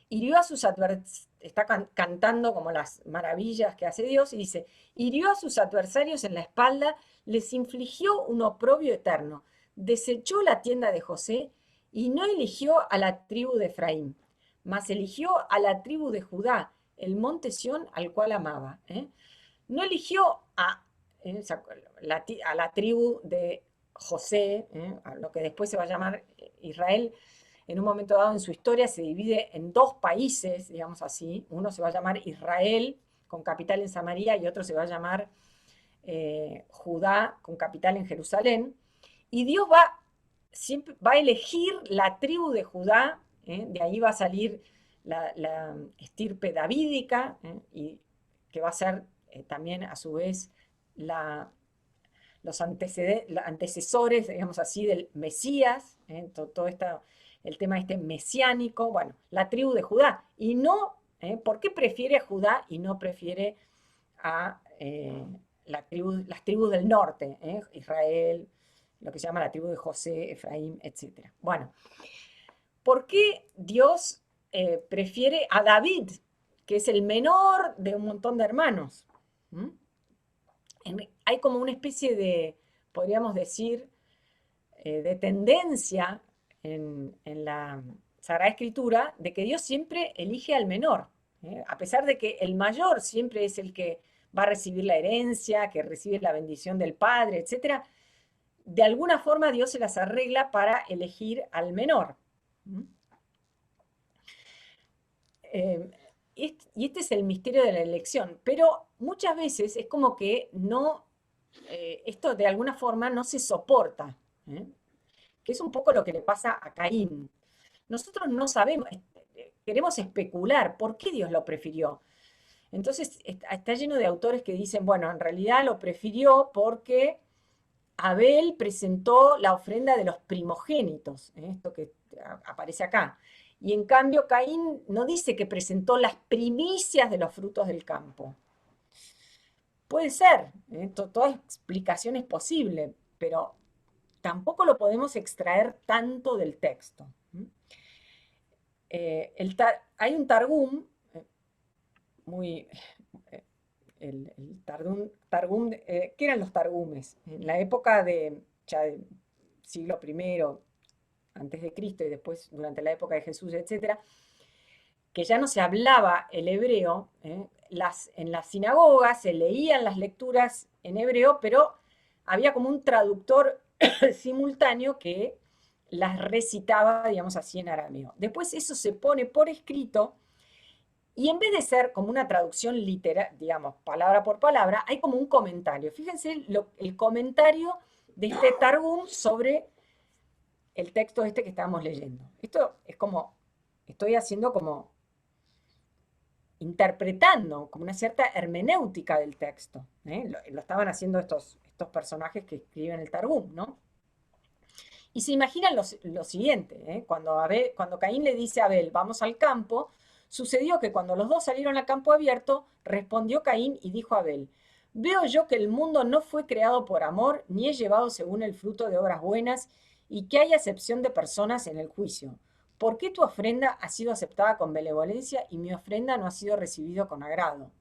Hirió a sus adversarios, está cantando como las maravillas que hace Dios, y dice, hirió a sus adversarios en la espalda, les infligió un oprobio eterno, desechó la tienda de José y no eligió a la tribu de Efraín, mas eligió a la tribu de Judá, el monte Sión al cual amaba. No eligió a la tribu de José, a lo que después se va a llamar Israel. En un momento dado en su historia se divide en dos países, digamos así. Uno se va a llamar Israel, con capital en Samaria, y otro se va a llamar Judá, con capital en Jerusalén. Y Dios siempre va a elegir la tribu de Judá, de ahí va a salir la estirpe davídica, y que va a ser también a su vez los antecesores, digamos así, del Mesías, todo el tema este mesiánico, bueno, la tribu de Judá. Y no, ¿por qué prefiere a Judá y no prefiere a las tribus del norte, Israel, lo que se llama la tribu de José, Efraín, etc.? Bueno, ¿por qué Dios prefiere a David, que es el menor de un montón de hermanos? Hay como una especie de, podríamos decir, de tendencia en la Sagrada Escritura de que Dios siempre elige al menor, a pesar de que el mayor siempre es el que va a recibir la herencia, que recibe la bendición del Padre, etc. De alguna forma Dios se las arregla para elegir al menor. Y este es el misterio de la elección, pero muchas veces es como que no, esto de alguna forma no se soporta, que es un poco lo que le pasa a Caín. Nosotros no sabemos, queremos especular por qué Dios lo prefirió. Entonces está lleno de autores que dicen, bueno, en realidad lo prefirió porque Abel presentó la ofrenda de los primogénitos, esto que aparece acá. Y en cambio Caín no dice que presentó las primicias de los frutos del campo. Puede ser, toda explicación es posible, pero tampoco lo podemos extraer tanto del texto. Hay un Targum muy el Targum, ¿qué eran los Targumes? En la época ya del siglo I antes de Cristo y después durante la época de Jesús, etcétera, que ya no se hablaba el hebreo, en las sinagogas se leían las lecturas en hebreo, pero había como un traductor simultáneo que las recitaba, digamos así, en arameo. Después eso se pone por escrito y en vez de ser como una traducción literal, digamos, palabra por palabra, hay como un comentario. Fíjense el comentario de este Targum sobre el texto este que estábamos leyendo. Esto es como, estoy haciendo como interpretando como una cierta hermenéutica del texto. Lo estaban haciendo estos personajes que escriben el Targum, ¿no? Y se imaginan lo siguiente, cuando Caín le dice a Abel, vamos al campo, sucedió que cuando los dos salieron al campo abierto, respondió Caín y dijo a Abel, veo yo que el mundo no fue creado por amor, ni es llevado según el fruto de obras buenas, y que hay acepción de personas en el juicio. ¿Por qué tu ofrenda ha sido aceptada con benevolencia y mi ofrenda no ha sido recibida con agrado?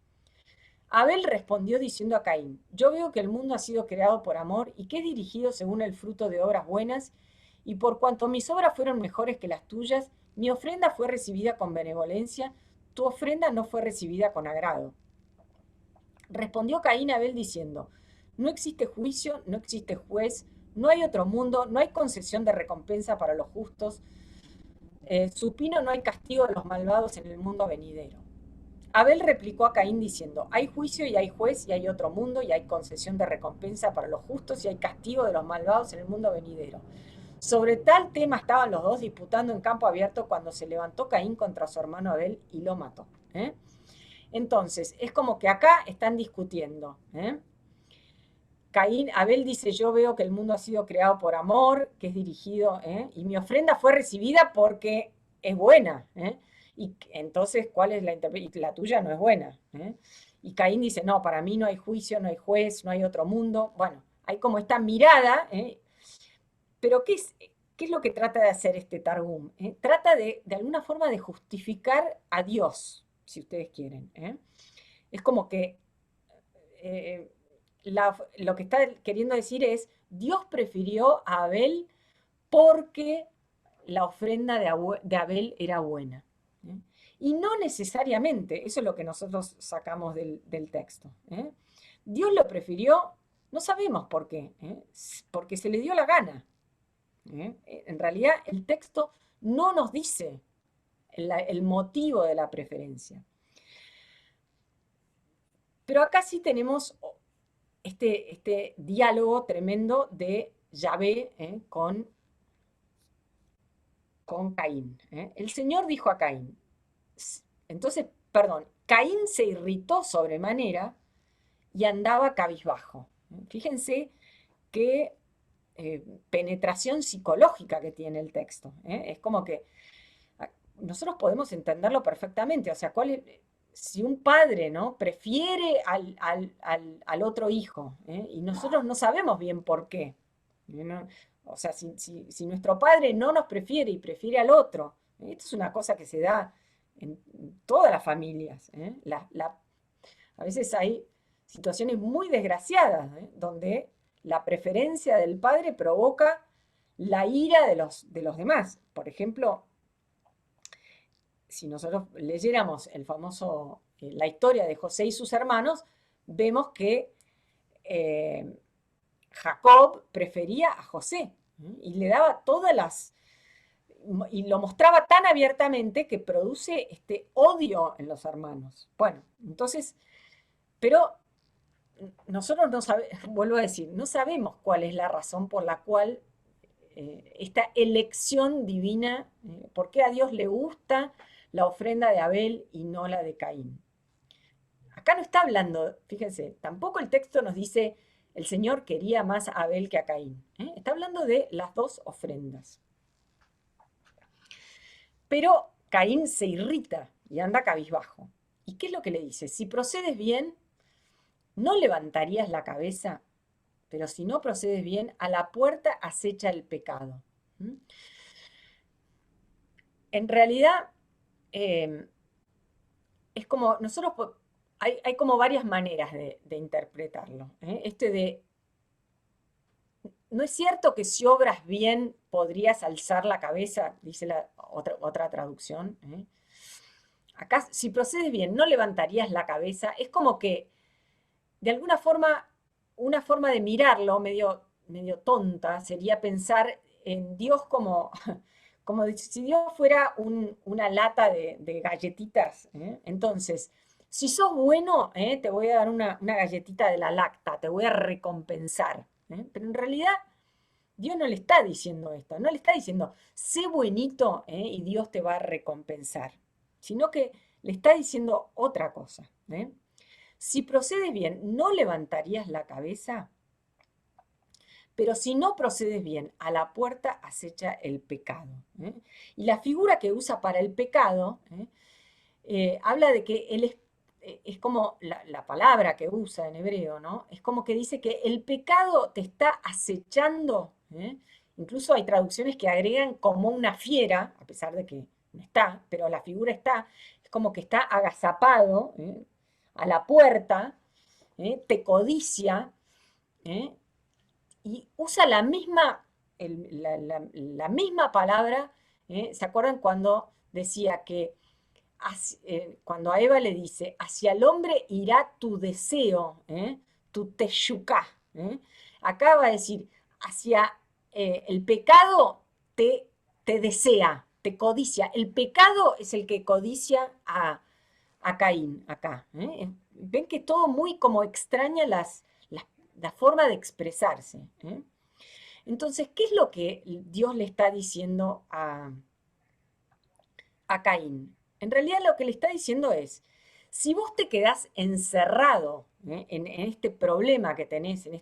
Abel respondió diciendo a Caín, yo veo que el mundo ha sido creado por amor y que es dirigido según el fruto de obras buenas, y por cuanto mis obras fueron mejores que las tuyas, mi ofrenda fue recibida con benevolencia, tu ofrenda no fue recibida con agrado. Respondió Caín a Abel diciendo, no existe juicio, no existe juez, no hay otro mundo, no hay concesión de recompensa para los justos, supino no hay castigo de los malvados en el mundo venidero. Abel replicó a Caín diciendo, hay juicio y hay juez y hay otro mundo y hay concesión de recompensa para los justos y hay castigo de los malvados en el mundo venidero. Sobre tal tema estaban los dos disputando en campo abierto cuando se levantó Caín contra su hermano Abel y lo mató. Entonces, es como que acá están discutiendo. Abel dice, yo veo que el mundo ha sido creado por amor, que es dirigido, y mi ofrenda fue recibida porque es buena. Y entonces, ¿cuál es la interpretación? La tuya no es buena. Y Caín dice, no, para mí no hay juicio, no hay juez, no hay otro mundo. Bueno, hay como esta mirada, pero ¿qué es lo que trata de hacer este Targum? Trata de alguna forma de justificar a Dios, si ustedes quieren. Es como que lo que está queriendo decir es, Dios prefirió a Abel porque la ofrenda de Abel era buena. Y no necesariamente, eso es lo que nosotros sacamos del texto. Dios lo prefirió, no sabemos por qué, porque se le dio la gana. En realidad el texto no nos dice el motivo de la preferencia. Pero acá sí tenemos este diálogo tremendo de Yahvé con Caín. El Señor dijo a Caín, entonces, Caín se irritó sobremanera y andaba cabizbajo. Fíjense qué penetración psicológica que tiene el texto. Es como que nosotros podemos entenderlo perfectamente. O sea, si un padre, ¿no?, prefiere al otro hijo, y nosotros no sabemos bien por qué, ¿no? O sea, si nuestro padre no nos prefiere y prefiere al otro, esto es una cosa que se da en todas las familias. A veces hay situaciones muy desgraciadas, donde la preferencia del padre provoca la ira de los demás. Por ejemplo, si nosotros leyéramos la historia de José y sus hermanos, vemos que Jacob prefería a José y le daba y lo mostraba tan abiertamente que produce este odio en los hermanos. Bueno, entonces, pero nosotros no sabemos, vuelvo a decir, no sabemos cuál es la razón por la cual esta elección divina, por qué a Dios le gusta la ofrenda de Abel y no la de Caín. Acá no está hablando, fíjense, tampoco el texto nos dice el Señor quería más a Abel que a Caín. Está hablando de las dos ofrendas. Pero Caín se irrita y anda cabizbajo. ¿Y qué es lo que le dice? Si procedes bien, no levantarías la cabeza, pero si no procedes bien, a la puerta acecha el pecado. En realidad, es como nosotros hay como varias maneras de interpretarlo. ¿No es cierto que si obras bien podrías alzar la cabeza? Dice la otra traducción. Acá, si procedes bien, no levantarías la cabeza. Es como que, de alguna forma, una forma de mirarlo, medio tonta, sería pensar en Dios como, como si Dios fuera una lata de galletitas. Entonces, si sos bueno, te voy a dar una galletita de la lacta, te voy a recompensar. Pero en realidad Dios no le está diciendo esto, no le está diciendo, sé buenito, y Dios te va a recompensar, sino que le está diciendo otra cosa. Si procedes bien, no levantarías la cabeza, pero si no procedes bien, a la puerta acecha el pecado. Y la figura que usa para el pecado habla de que es como la palabra que usa en hebreo, ¿no? Es como que dice que el pecado te está acechando. Incluso hay traducciones que agregan como una fiera, a pesar de que no está, pero la figura está, es como que está agazapado a la puerta, te codicia, y usa la misma, la misma palabra. ¿Se acuerdan cuando decía que cuando a Eva le dice, hacia el hombre irá tu deseo, tu teshukah? Acá va a decir, hacia el pecado te desea, te codicia. El pecado es el que codicia a Caín acá. Ven que todo muy como extraña la forma de expresarse. Entonces, ¿qué es lo que Dios le está diciendo a Caín? En realidad lo que le está diciendo es, si vos te quedás encerrado en este problema que tenés, en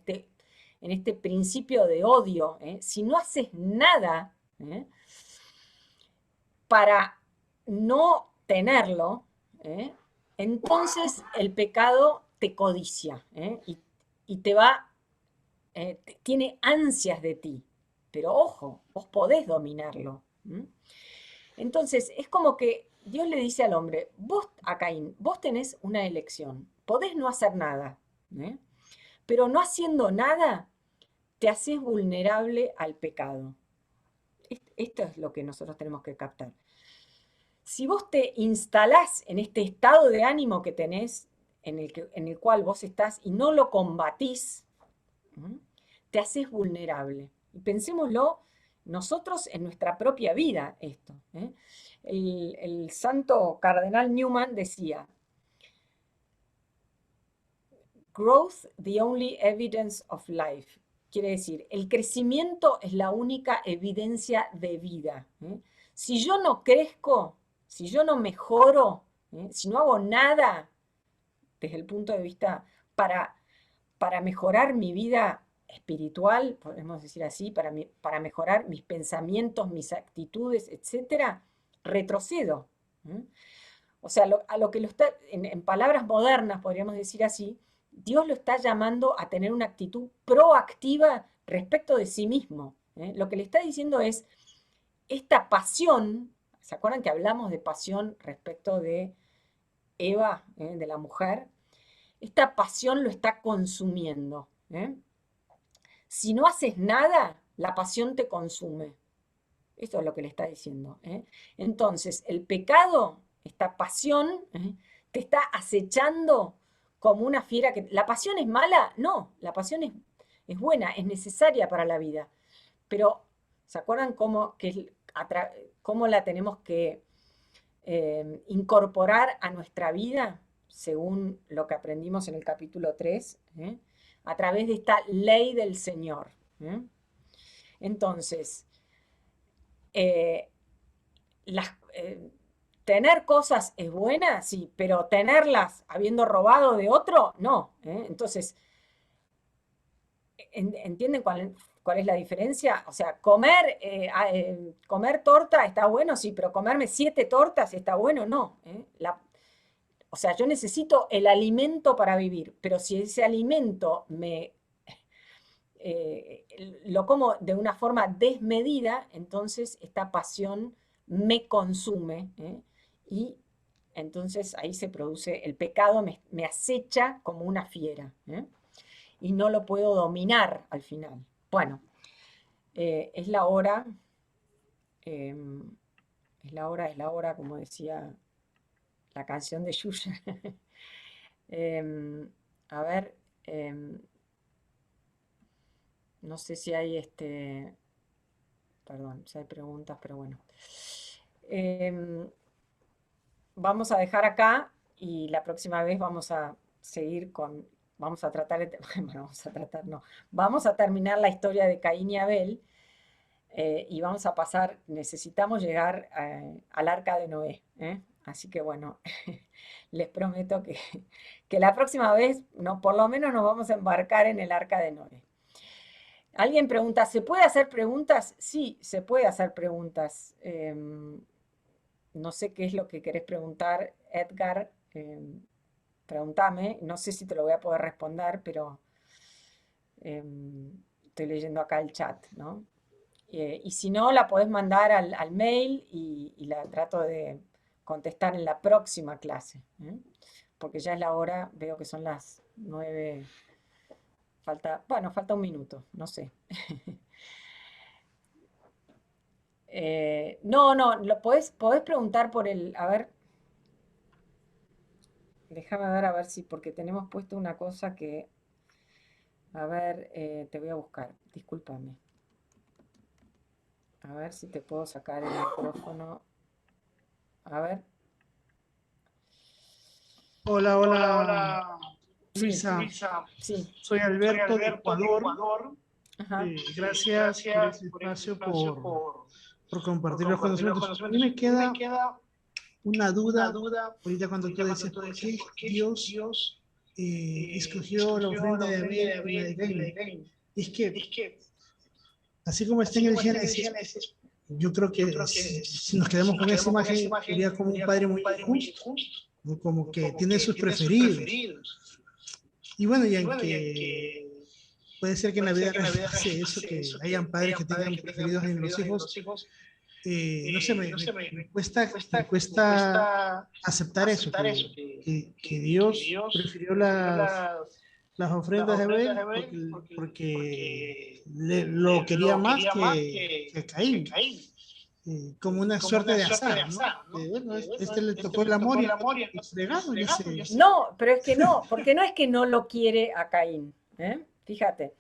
este principio de odio, si no haces nada para no tenerlo, entonces el pecado te codicia y te va, tiene ansias de ti. Pero ojo, vos podés dominarlo. Entonces, es como que Dios le dice al hombre, vos, a Caín, vos tenés una elección, podés no hacer nada, pero no haciendo nada, te haces vulnerable al pecado. Esto es lo que nosotros tenemos que captar. Si vos te instalás en este estado de ánimo que tenés, en el cual vos estás, y no lo combatís, te haces vulnerable. Y pensémoslo nosotros en nuestra propia vida esto. El santo cardenal Newman decía, growth the only evidence of life. Quiere decir, el crecimiento es la única evidencia de vida. Si yo no crezco, si yo no mejoro, si no hago nada desde el punto de vista para mejorar mi vida espiritual, podemos decir así, para mejorar mis pensamientos, mis actitudes, etcétera, retrocedo. O sea, a lo que lo está, en palabras modernas, podríamos decir así, Dios lo está llamando a tener una actitud proactiva respecto de sí mismo. Lo que le está diciendo es, esta pasión, ¿se acuerdan que hablamos de pasión respecto de Eva, de la mujer? Esta pasión lo está consumiendo. Si no haces nada, la pasión te consume. Esto es lo que le está diciendo. Entonces, el pecado, esta pasión, te está acechando como una fiera. ¿La pasión es mala? No, la pasión es buena, es necesaria para la vida. Pero, ¿se acuerdan cómo la tenemos que incorporar a nuestra vida? Según lo que aprendimos en el capítulo 3, a través de esta ley del Señor. Entonces, tener cosas es buena, sí, pero tenerlas habiendo robado de otro, no. Entonces, ¿entienden cuál es la diferencia? O sea, comer torta está bueno, sí, pero comerme 7 tortas está bueno, no. O sea, yo necesito el alimento para vivir, pero si ese alimento lo como de una forma desmedida, entonces esta pasión me consume y entonces ahí se produce, el pecado me acecha como una fiera, ¿eh? Y no lo puedo dominar al final. Bueno, es la hora, es la hora, como decía la canción de Yuya. A ver, no sé si hay perdón, si hay preguntas, pero bueno. Vamos a dejar acá y la próxima vez vamos a seguir con, vamos a tratar, bueno, vamos a tratar, no, vamos a terminar la historia de Caín y Abel y vamos a pasar, necesitamos llegar al arca de Noé, ¿eh? Así que bueno, les prometo que la próxima vez, no, por lo menos nos vamos a embarcar en el arca de Noé. Alguien pregunta, ¿se puede hacer preguntas? Sí, se puede hacer preguntas. No sé qué es lo que querés preguntar, Edgar. Pregúntame. No sé si te lo voy a poder responder, pero estoy leyendo acá el chat, ¿no? Y si no, la podés mandar al mail y la trato de contestar en la próxima clase, ¿eh? Porque ya es la hora, veo que son las 9. Bueno, falta un minuto, no sé. No, lo podés preguntar por a ver, déjame ver a ver si, porque tenemos puesto una cosa que, a ver, te voy a buscar, discúlpame. A ver si te puedo sacar el micrófono. A ver. Hola, Hola, hola, hola, Sí, Luisa. sí. Soy soy Alberto de Alberto de Ecuador. Ecuador. Ajá. Gracias por este Por este espacio, espacio, por compartir los compartir los conocimientos. A mí conocimientos. me A mí queda me queda una una duda duda, ahorita cuando tú ahorita cuando decías tú por decías qué por qué Dios Dios escogió la escogió ofrenda la de ofrenda de Abel y la Abel de y la Caín. de Caín. Es que, Es que, así como está así en el como está en el Génesis, Génesis, yo creo yo que creo que si nos si quedamos nos con esa quedamos con esa imagen, imagen, sería como un sería padre como un muy padre muy injusto, injusto, ¿no? Como que como tiene que sus tiene sus preferidos. preferidos. Y bueno, y Y bueno, y aunque puede ser que en la puede vida ser que en la real vida pase real eso, pase que eso, hayan que padres que hayan tengan padres que tengan preferidos en los preferidos en hijos. los hijos. No sé, No sé, me me cuesta cuesta aceptar eso, aceptar eso, que que Dios Dios prefirió prefirió las las ofrendas de ofrendas de Abel Abel porque porque lo quería lo más quería más que a que Caín, Caín, como una como suerte una de suerte de azar, ¿no? azar, ¿no? Bueno, Bueno, este le este tocó el le amor tocó y el el otro amor y el otro fregado, ya fregado, se... ya se... No, pero es que no, porque no es que no lo quiere a Caín, ¿eh? Fíjate.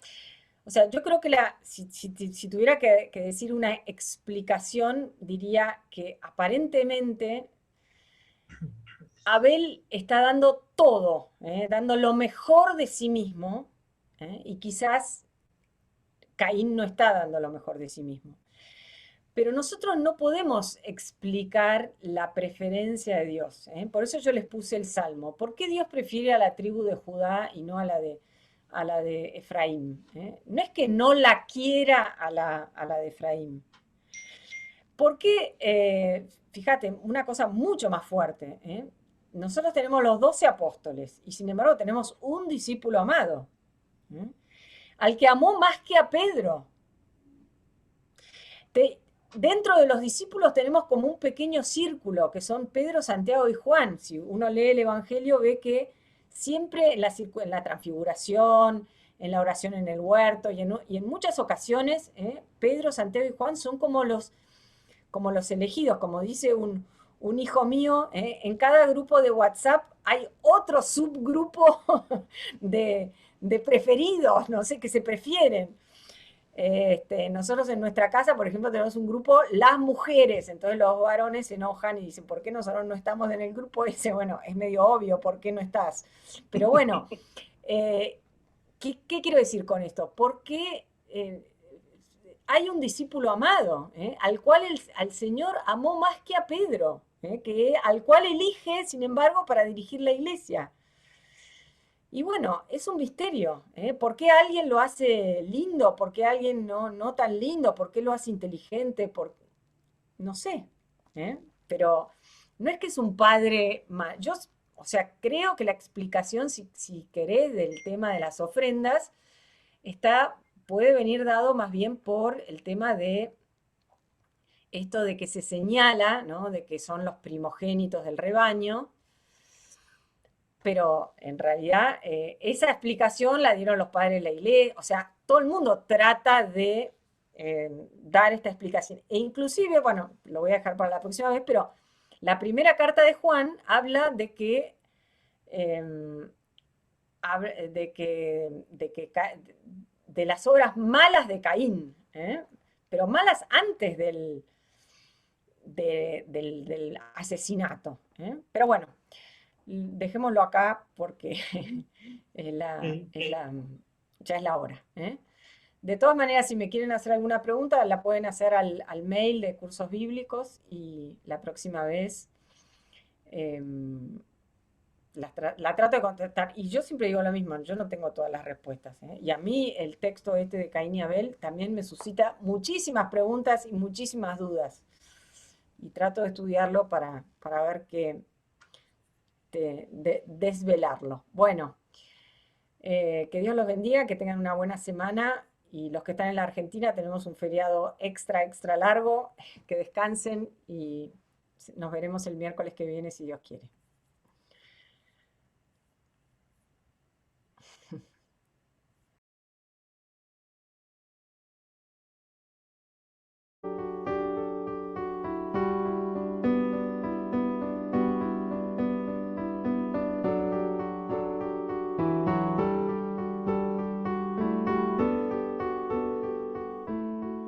O sea, yo creo que si tuviera que decir una explicación, diría que aparentemente Abel está dando todo, dando lo mejor de sí mismo, y quizás Caín no está dando lo mejor de sí mismo. Pero nosotros no podemos explicar la preferencia de Dios, ¿eh? Por eso yo les puse el salmo. ¿Por qué Dios prefiere a la tribu de Judá y no a la de Efraín? ¿Eh? No es que no la quiera a la de Efraín. Porque, fíjate, una cosa mucho más fuerte, ¿eh? Nosotros tenemos los 12 apóstoles y sin embargo tenemos un discípulo amado, ¿eh? Al que amó más que a Pedro. Dentro de los discípulos tenemos como un pequeño círculo, que son Pedro, Santiago y Juan. Si uno lee el Evangelio, ve que siempre en la transfiguración, en la oración en el huerto y en muchas ocasiones, Pedro, Santiago y Juan son como los elegidos, como dice un hijo mío, en cada grupo de WhatsApp hay otro subgrupo de preferidos, no sé, que se prefieren. Nosotros en nuestra casa, por ejemplo, tenemos un grupo, las mujeres, entonces los varones se enojan y dicen, ¿por qué nosotros no estamos en el grupo? Y dice, bueno, es medio obvio, ¿por qué no estás? Pero bueno, ¿qué quiero decir con esto? Porque hay un discípulo amado, al cual al Señor amó más que a Pedro, al cual elige, sin embargo, para dirigir la iglesia. Y bueno, es un misterio, ¿eh? ¿Por qué alguien lo hace lindo? ¿Por qué alguien no tan lindo? ¿Por qué lo hace inteligente? No sé, ¿eh? Pero no es que es un padre yo, o sea, creo que la explicación, si querés, del tema de las ofrendas, puede venir dado más bien por el tema de esto de que se señala, ¿no? De que son los primogénitos del rebaño, pero en realidad esa explicación la dieron los padres de la iglesia, o sea, todo el mundo trata de dar esta explicación. E inclusive, bueno, lo voy a dejar para la próxima vez, pero la primera carta de Juan habla de que, de las obras malas de Caín, pero malas antes del asesinato. Pero bueno, dejémoslo acá porque ya es la hora. De todas maneras, si me quieren hacer alguna pregunta, la pueden hacer al mail de Cursos Bíblicos y la próxima vez la trato de contestar. Y yo siempre digo lo mismo, yo no tengo todas las respuestas. Y a mí el texto este de Caín y Abel también me suscita muchísimas preguntas y muchísimas dudas. Y trato de estudiarlo para ver desvelarlo. Bueno, que Dios los bendiga, que tengan una buena semana. Y los que están en la Argentina tenemos un feriado extra largo. Que descansen y nos veremos el miércoles que viene si Dios quiere.